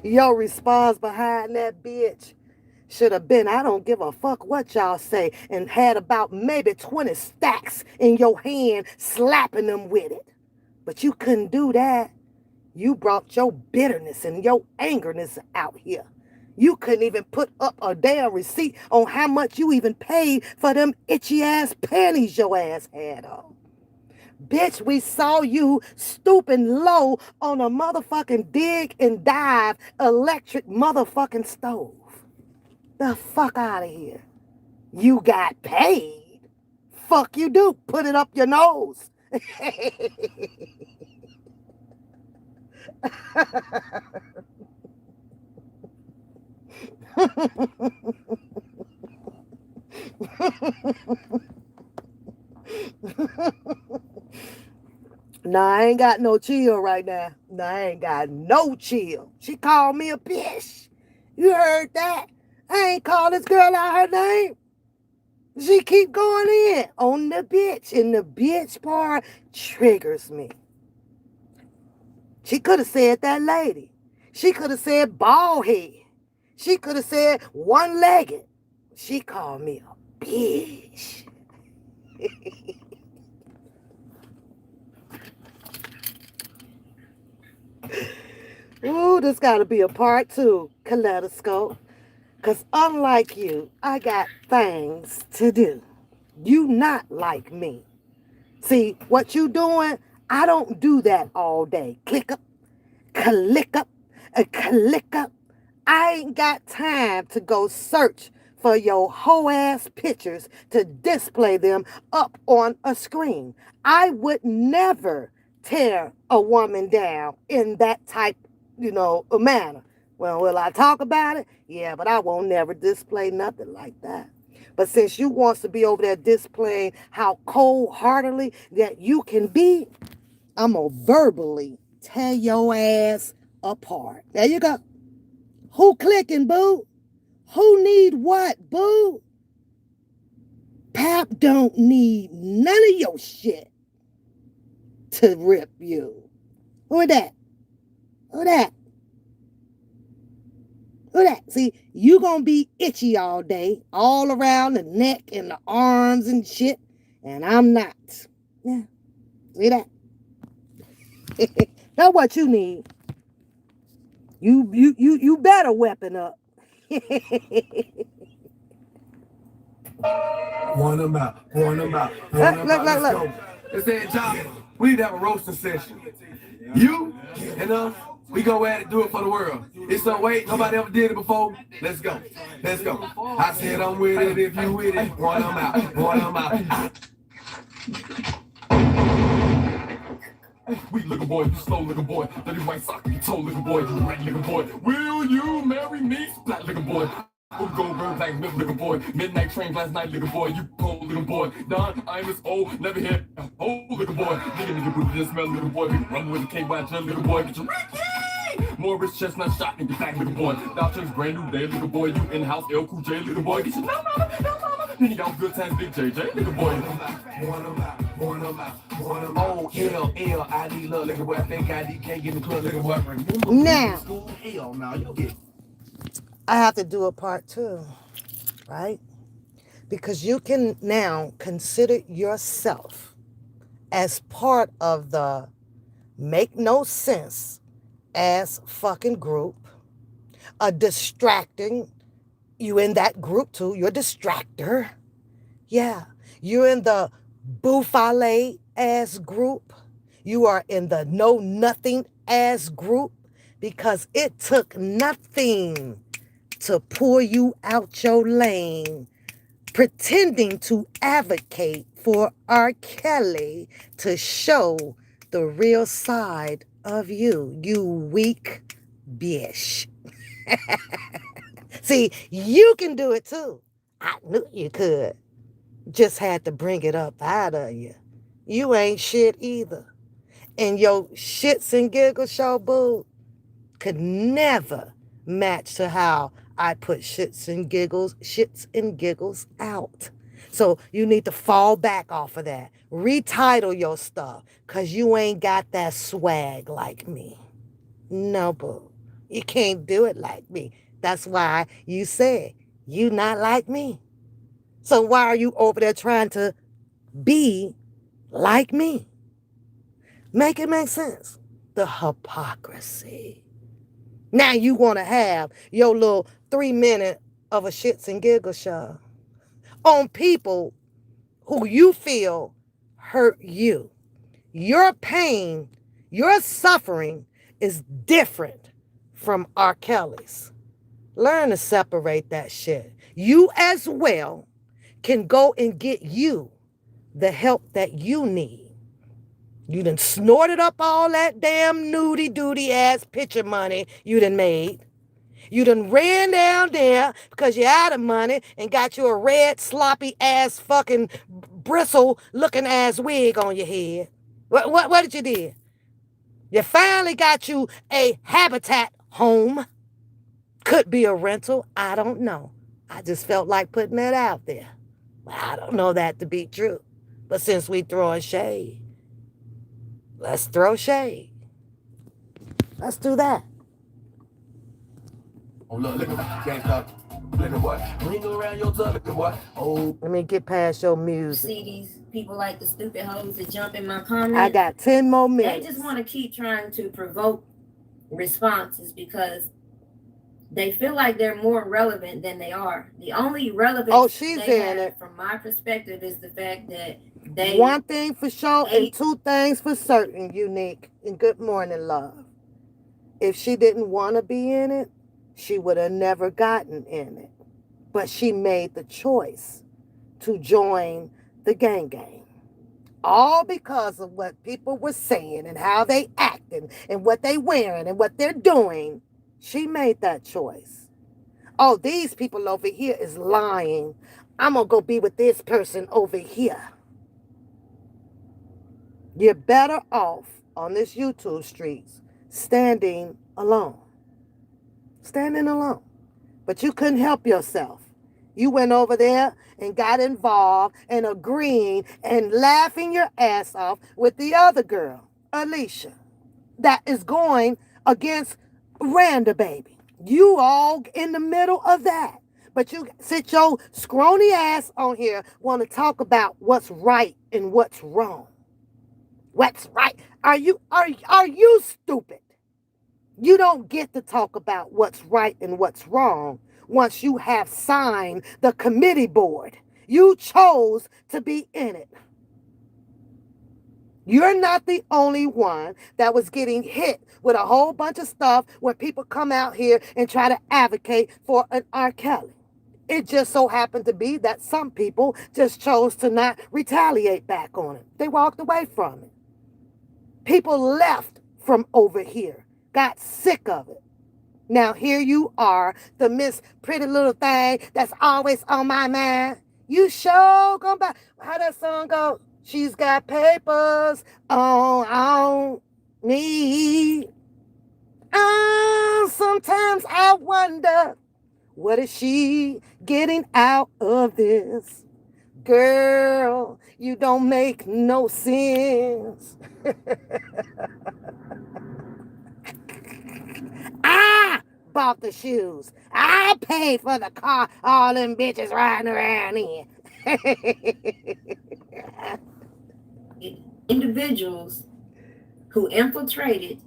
Speaker 2: Your response behind that bitch should have been, I don't give a fuck what y'all say, and had about maybe 20 stacks in your hand, slapping them with it. But you couldn't do that. You brought your bitterness and your angerness out here. You couldn't even put up a damn receipt on how much you even paid for them itchy ass panties your ass had on. Bitch, we saw you stooping low on a motherfucking dig and dive electric motherfucking stove. The fuck out of here. You got paid. Fuck you do. Put it up your nose. Nah, I ain't got no chill right now. Nah, I ain't got no chill. She called me a bitch. You heard that? I ain't call this girl out her name. She keep going in on the bitch. And the bitch part triggers me. She could have said that lady. She could have said bald head. She could have said one-legged. She called me a bitch. Ooh, this got to be a part 2, Kaleidoscope. Because unlike you, I got things to do. You not like me. See, what you doing, I don't do that all day. Click up, click up, click up. I ain't got time to go search for your whole ass pictures to display them up on a screen. I would never tear a woman down in that type, manner. Well, will I talk about it? Yeah, but I won't never display nothing like that. But since you wants to be over there displaying how cold-heartedly that you can be, I'm going to verbally tear your ass apart. There you go. Who clicking, boo? Who need what, boo? Pap don't need none of your shit to rip you. Who that? Who that? Who that? See, you gonna be itchy all day, all around the neck and the arms and shit, and I'm not. Yeah, see that? That's what you need. You better weapon up.
Speaker 3: Point them out. Point them out. Point them out. Let's go. They said, John, we need to have a roasting session. You and us, we go at it, do it for the world. It's so wait, nobody ever did it before. Let's go. Let's go. I said I'm with it if you with it. Point them out. Point them out. We little boy, you slow little boy, dirty white sock, you toe little boy, you red little boy. Will you marry me? Splat little boy. We'll go burn like milk little boy. Midnight train last night little boy. You cold little boy. Don, I'm as old, never hit a old little boy. Nigga nigga with this smell little boy. Big run with the KY gel little boy. Get your Ricky! Morris chestnut shot in your back little boy. Doctrines brand new day little boy. You in house L Cool J little boy. Get your no mama, no mama. Then you got good times big JJ little boy. Oh, L, I need love little boy. I think I can't get in the club little boy.
Speaker 2: Now,
Speaker 3: Hell no, you get.
Speaker 2: I have to do a part 2, right? Because you can now consider yourself as part of the make no sense ass fucking group, a distracting. You in that group too. You're a distractor. Yeah. You're in the buffale ass group. You are in the know nothing ass group because it took nothing to pull you out your lane, pretending to advocate for R. Kelly to show the real side of you, you weak bitch. See, you can do it too. I knew you could. Just had to bring it up out of you. You ain't shit either. And your shits and giggles show, boo, could never match to how I put shits and giggles out. So you need to fall back off of that. Retitle your stuff, because you ain't got that swag like me. No, boo. You can't do it like me. That's why you said you not like me. So why are you over there trying to be like me? Make it make sense. The hypocrisy. Now you want to have your little 3 minute of a shits and giggles show on people who you feel hurt you. Your pain, your suffering is different from R. Kelly's. Learn to separate that shit. You as well can go and get you the help that you need. You done snorted up all that damn nudie-doody ass picture money you done made. You done ran down there because you're out of money and got you a red sloppy ass fucking bristle looking ass wig on your head. What did you do? You finally got you a Habitat home. Could be a rental. I don't know. I just felt like putting that out there. I don't know that to be true. But since we throwing shade, let's throw shade. Let's do that.
Speaker 3: Oh, look at what you can't stop. Look at what. Ring around your tongue, look at what. Oh.
Speaker 2: Let me get past your music.
Speaker 1: See these people like the stupid hoes that jump in my comments.
Speaker 2: I got 10 more minutes.
Speaker 1: They just want to keep trying to provoke responses because they feel like they're more relevant than they are. The only relevance they have, from my perspective, is the fact that they...
Speaker 2: One thing for sure and 2 things for certain, Unique. And good morning, love. If she didn't want to be in it, she would have never gotten in it. But she made the choice to join the gang. All because of what people were saying and how they acting and what they wearing and what they're doing. She made that choice. Oh, these people over here is lying. I'm going to go be with this person over here. You're better off on this YouTube streets standing alone. Standing alone. but you couldn't help yourself. You went over there and got involved and agreeing and laughing your ass off with the other girl, Alicia, that is going against Randa, baby. You all in the middle of that. But you sit your scrawny ass on here, want to talk about what's right and what's wrong. What's right? Are you stupid? You don't get to talk about what's right and what's wrong once you have signed the committee board. You chose to be in it. You're not the only one that was getting hit with a whole bunch of stuff when people come out here and try to advocate for an R. Kelly. It just so happened to be that some people just chose to not retaliate back on it. They walked away from it. People left from over here, got sick of it. Now here you are, the Miss Pretty Little Thing that's always on my mind. You sure gonna buy. How that song go? She's got papers on me. Sometimes I wonder, what is she getting out of this? Girl, you don't make no sense. I bought the shoes. I paid for the car all them bitches riding around in.
Speaker 1: Individuals who infiltrated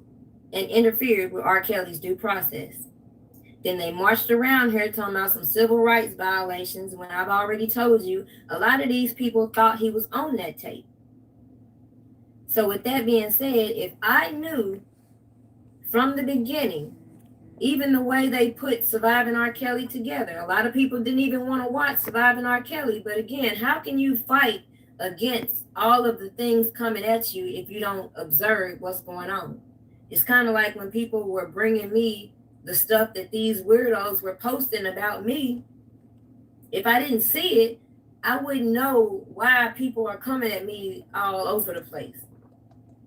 Speaker 1: and interfered with R. Kelly's due process. Then they marched around here talking about some civil rights violations when I've already told you a lot of these people thought he was on that tape. So with that being said, if I knew from the beginning, even the way they put Surviving R. Kelly together, a lot of people didn't even want to watch Surviving R. Kelly. But again, how can you fight against all of the things coming at you if you don't observe what's going on? It's kind of like when people were bringing me the stuff that these weirdos were posting about me. If I didn't see it, I wouldn't know why people are coming at me all over the place.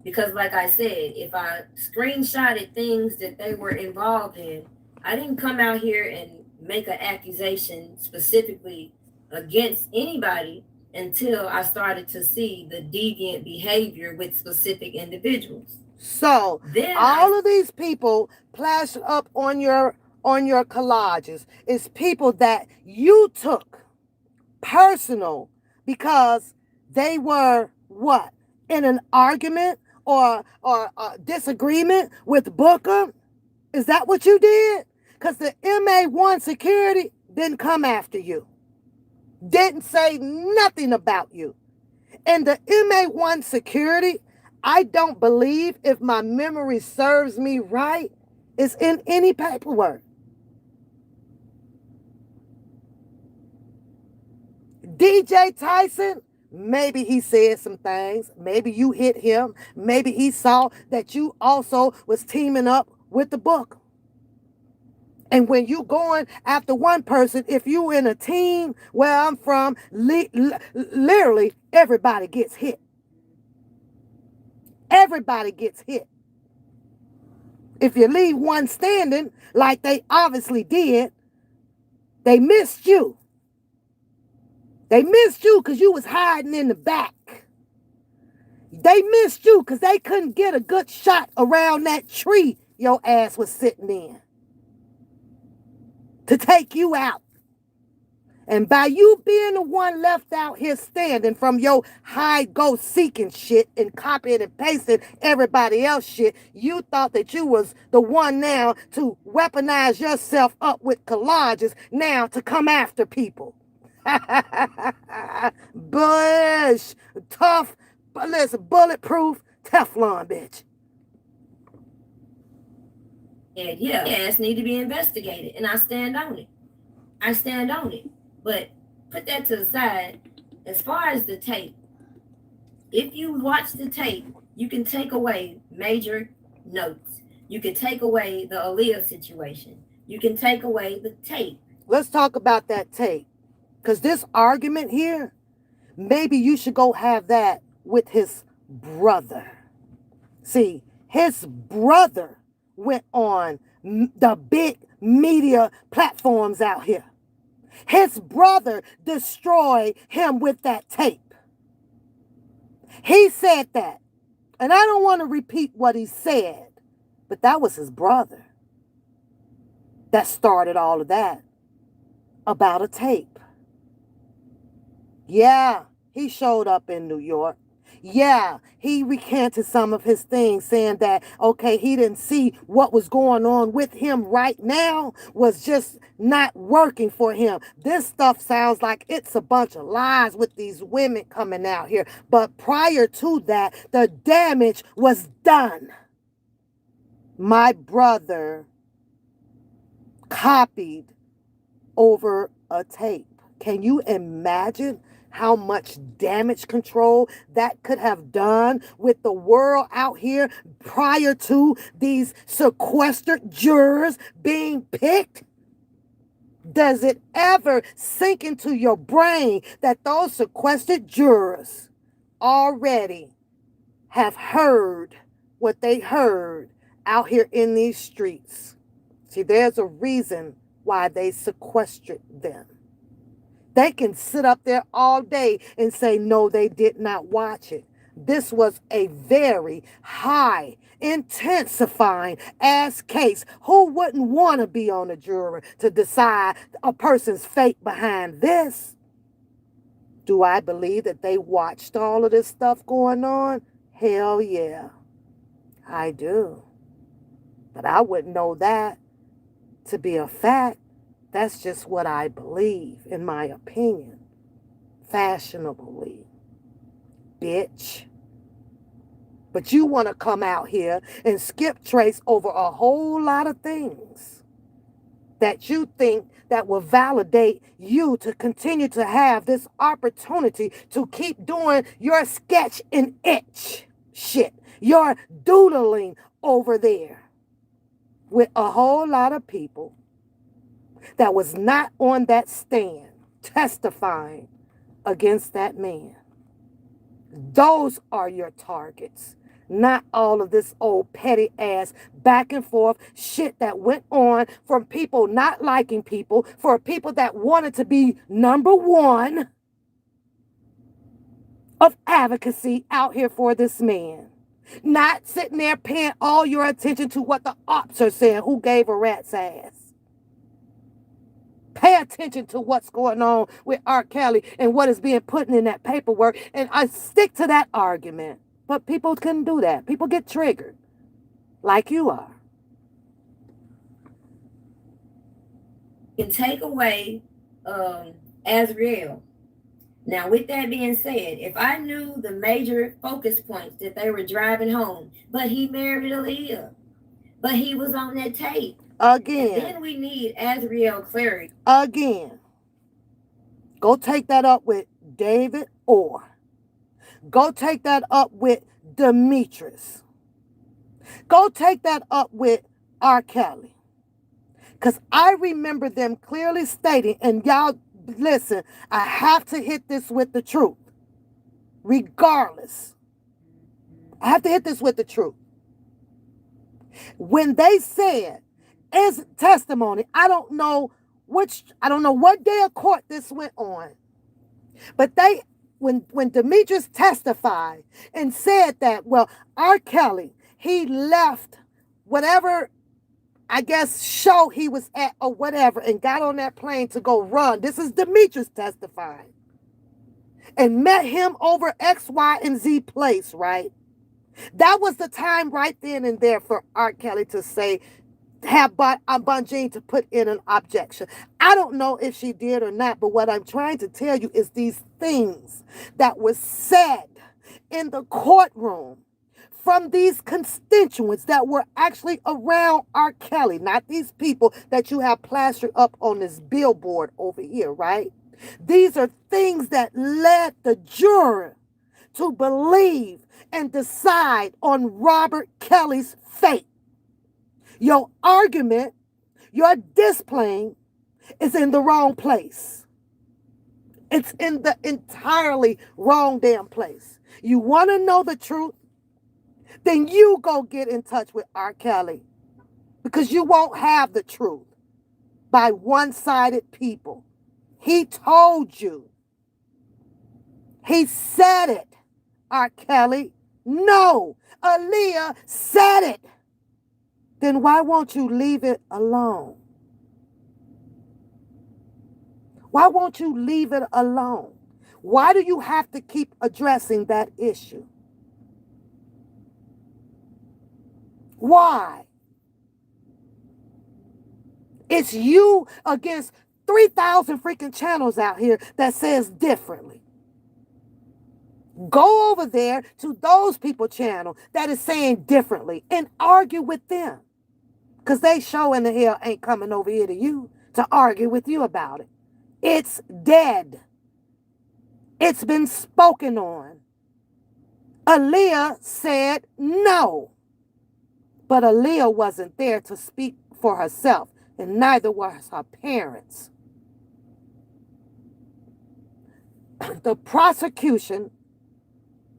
Speaker 1: Because like I said, if I screenshotted things that they were involved in, I didn't come out here and make an accusation specifically against anybody until I started to see the deviant behavior with specific individuals.
Speaker 2: So then all of these people plastered up on your collages is people that you took personal because they were what? In an argument or a disagreement with Booker? Is that what you did? Because the MA1 security didn't come after you. Didn't say nothing about you. And the MA1 security, I don't believe, if my memory serves me right, is in any paperwork. DJ Tyson, maybe he said some things. Maybe you hit him. Maybe he saw that you also was teaming up with the book. And when you going after one person, if you in a team where I'm from, literally everybody gets hit. Everybody gets hit. If you leave one standing, like they obviously did, they missed you. They missed you because you was hiding in the back. They missed you because they couldn't get a good shot around that tree your ass was sitting in to take you out. And by you being the one left out here standing from your hide go seeking shit and copying and pasting everybody else shit, you thought that you was the one now to weaponize yourself up with collages now to come after people. Bush, tough, but listen, bulletproof Teflon, bitch.
Speaker 1: And yeah, ass need to be investigated, and I stand on it. I stand on it. But put that to the side. As far as the tape, if you watch the tape, you can take away major notes. You can take away the Aaliyah situation. You can take away the tape.
Speaker 2: Let's talk about that tape. Because this argument here, maybe you should go have that with his brother. See, his brother went on the big media platforms out here. His brother destroyed him with that tape. He said that. And I don't want to repeat what he said, but that was his brother that started all of that about a tape. Yeah, he showed up in New York. Yeah, he recanted some of his things, saying that, okay, he didn't see what was going on with him right now was just not working for him. This stuff sounds like it's a bunch of lies with these women coming out here. But prior to that, the damage was done. My brother copied over a tape. Can you imagine how much damage control that could have done with the world out here prior to these sequestered jurors being picked? Does it ever sink into your brain that those sequestered jurors already have heard what they heard out here in these streets? See, there's a reason why they sequestered them. They can sit up there all day and say, no, they did not watch it. This was a very high, intensifying ass case. Who wouldn't want to be on a jury to decide a person's fate behind this? Do I believe that they watched all of this stuff going on? Hell yeah, I do. But I wouldn't know that to be a fact. That's just what I believe, in my opinion. Fashionably. Bitch. But you want to come out here and skip trace over a whole lot of things that you think that will validate you to continue to have this opportunity to keep doing your sketch and etch shit. Your doodling over there with a whole lot of people that was not on that stand testifying against that man. Those are your targets, not all of this old petty ass back and forth shit that went on from people not liking people, for people that wanted to be number one of advocacy out here for this man. Not sitting there paying all your attention to what the ops are saying, who gave a rat's ass. Pay attention to what's going on with R. Kelly and what is being put in that paperwork. And I stick to that argument. But people couldn't do that. People get triggered. Like you are.
Speaker 1: You can take away Azriel. Now, with that being said, if I knew the major focus points that they were driving home, but he married Aaliyah, but he was on that tape.
Speaker 2: Again.
Speaker 1: Then we need Azriel clarity.
Speaker 2: Again. Go take that up with David Orr. Go take that up with Demetrius. Go take that up with R. Kelly. Because I remember them clearly stating, and y'all, listen, I have to hit this with the truth. Regardless. I have to hit this with the truth. When they said, as testimony, I don't know what day of court this went on. But when Demetrius testified and said that, well, R. Kelly, he left whatever, I guess, show he was at or whatever and got on that plane to go run. This is Demetrius testifying. And met him over X, Y, and Z place, right? That was the time right then and there for R. Kelly to say, have Bunjean to put in an objection. I don't know if she did or not, but what I'm trying to tell you is these things that were said in the courtroom from these constituents that were actually around R. Kelly, not these people that you have plastered up on this billboard over here, right? These are things that led the juror to believe and decide on Robert Kelly's fate. Your argument, your displaying is in the wrong place. It's in the entirely wrong damn place. You want to know the truth? Then you go get in touch with R. Kelly, because you won't have the truth. by one-sided people. He told you. He said it, R. Kelly. No, Aaliyah said it. Then why won't you leave it alone? Why won't you leave it alone? Why do you have to keep addressing that issue? Why? It's you against 3,000 freaking channels out here that says differently. Go over there to those people channel that is saying differently and argue with them. Because they sure in the hell ain't coming over here to you to argue with you about it. It's dead. It's been spoken on. Aaliyah said no. But Aaliyah wasn't there to speak for herself, and neither was her parents. The prosecution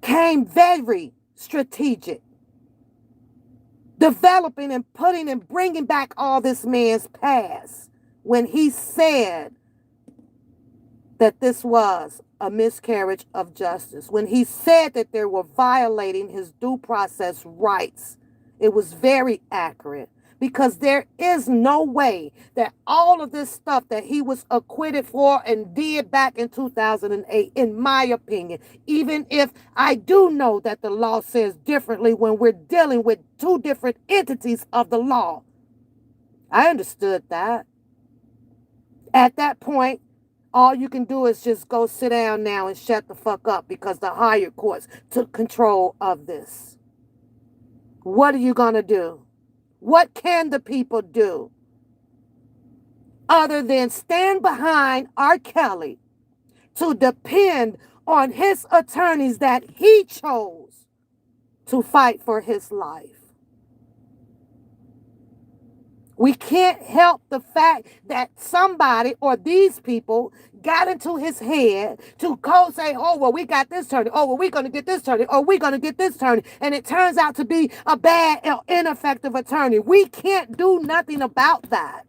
Speaker 2: came very strategic, developing and putting and bringing back all this man's past when he said that this was a miscarriage of justice, when he said that they were violating his due process rights. It was very accurate, because there is no way that all of this stuff that he was acquitted for and did back in 2008, in my opinion, even if I do know that the law says differently when we're dealing with two different entities of the law. I understood that. At that point, all you can do is just go sit down now and shut the fuck up, because the higher courts took control of this. What are you going to do? What can the people do other than stand behind R. Kelly to depend on his attorneys that he chose to fight for his life? We can't help the fact that somebody or these people got into his head to go say, oh, well, we got this attorney. Oh, well, we're going to get this attorney. Oh, we're going to get this attorney. And it turns out to be a bad, ineffective attorney. We can't do nothing about that.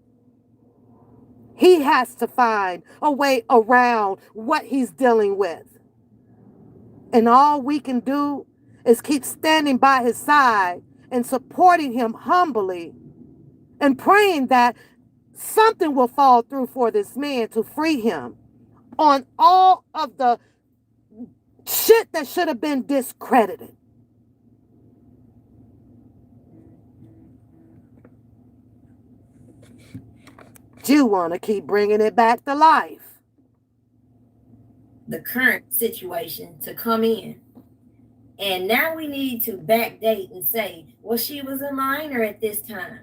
Speaker 2: He has to find a way around what he's dealing with. And all we can do is keep standing by his side and supporting him humbly, and praying that something will fall through for this man to free him on all of the shit that should have been discredited. You want to keep bringing it back to life.
Speaker 1: The current situation to come in. And now we need to backdate and say, well, she was a minor at this time.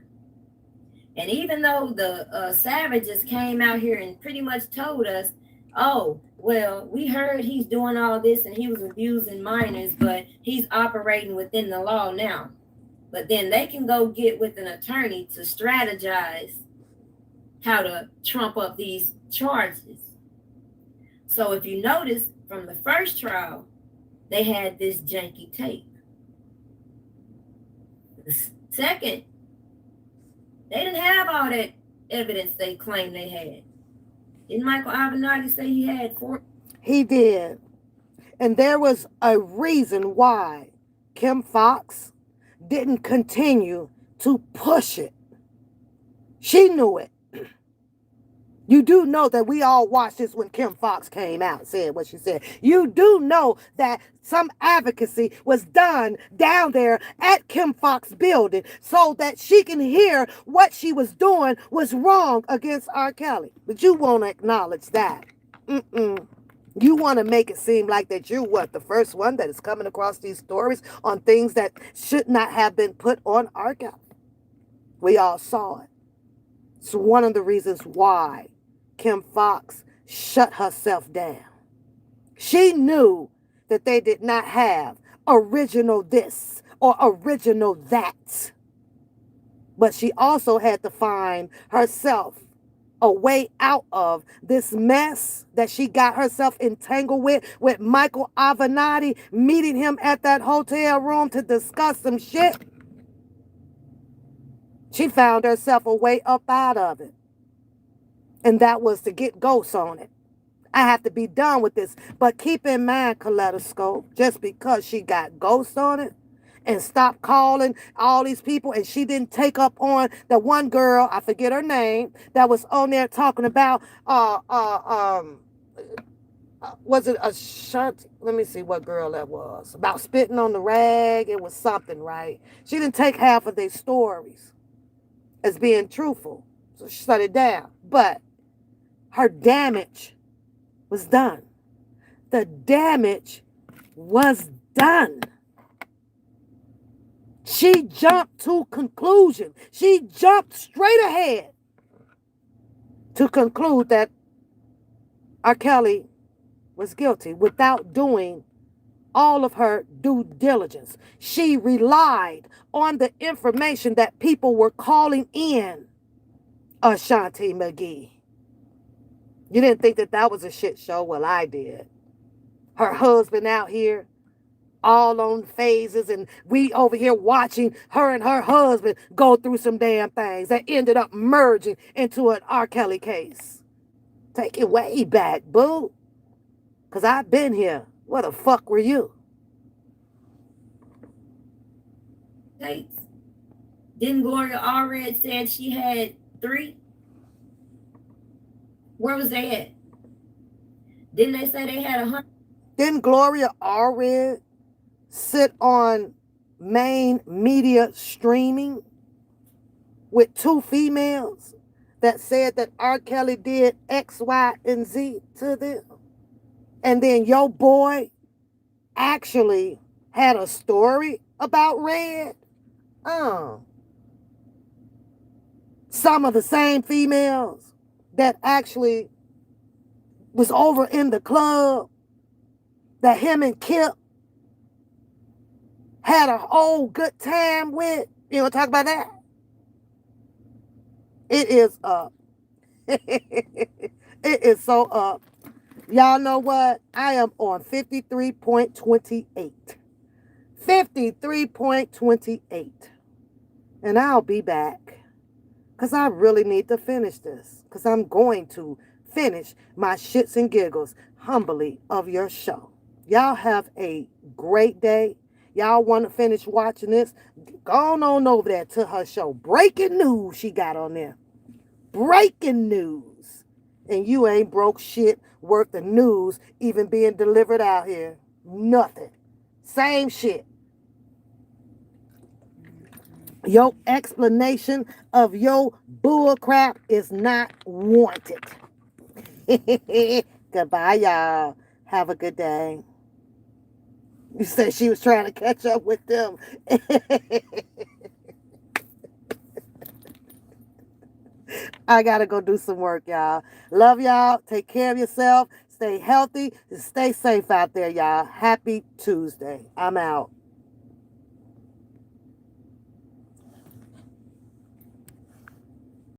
Speaker 1: And even though the savages came out here and pretty much told us, oh, well, we heard he's doing all this and he was abusing minors, but he's operating within the law now. But then they can go get with an attorney to strategize how to trump up these charges. So if you notice from the first trial, they had this janky tape. The second, they didn't have all that evidence they claimed they had. Didn't Michael Avenatti say he had 4?
Speaker 2: He did. And there was a reason why Kim Foxx didn't continue to push it. She knew it. You do know that we all watched this when Kim Foxx came out and said what she said. You do know that some advocacy was done down there at Kim Foxx building so that she can hear what she was doing was wrong against R. Kelly. But you won't acknowledge that. You want to make it seem like that you're the first one that is coming across these stories on things that should not have been put on R. Kelly. We all saw it. It's one of the reasons why Kim Foxx shut herself down. She knew that they did not have original this or original that. But she also had to find herself a way out of this mess that she got herself entangled with Michael Avenatti, meeting him at that hotel room to discuss some shit. She found herself a way up out of it. And that was to get ghosts on it. I have to be done with this. But keep in mind, Kaleidoscope, just because she got ghosts on it and stopped calling all these people, and she didn't take up on the one girl, I forget her name, that was on there talking about was it a shirt? Let me see what girl that was. About spitting on the rag. It was something, right? She didn't take half of their stories as being truthful. So she shut it down. But her damage was done. The damage was done. She jumped to conclusion. She jumped straight ahead to conclude that R. Kelly was guilty without doing all of her due diligence. She relied on the information that people were calling in. Ashanti McGee. You didn't think that was a shit show? Well, I did. Her husband out here all on phases, and we over here watching her and her husband go through some damn things that ended up merging into an R. Kelly case. Take it way back, boo. Because I've been here. Where the fuck were you?
Speaker 1: Didn't Gloria Allred said she had 3? Where was they at? Didn't they say they had 100?
Speaker 2: Didn't Gloria Allred sit on main media streaming with 2 females that said that R. Kelly did X, Y, and Z to them? And then your boy actually had a story about Red? Some of the same females that actually was over in the club that him and Kip had a whole good time with. You want to talk about that? It is up. It is so up. Y'all know what? I am on 53.28. 53.28. And I'll be back. Because I really need to finish this. Because I'm going to finish my shits and giggles humbly of your show. Y'all have a great day. Y'all want to finish watching this? Go on over there to her show. Breaking news she got on there. Breaking news. And you ain't broke shit worth the news even being delivered out here. Nothing. Same shit. Your explanation of your bull crap is not wanted. Goodbye, y'all. Have a good day. You said she was trying to catch up with them. I gotta go do some work, y'all. Love y'all. Take care of yourself. Stay healthy. Stay safe out there, y'all. Happy Tuesday. I'm out.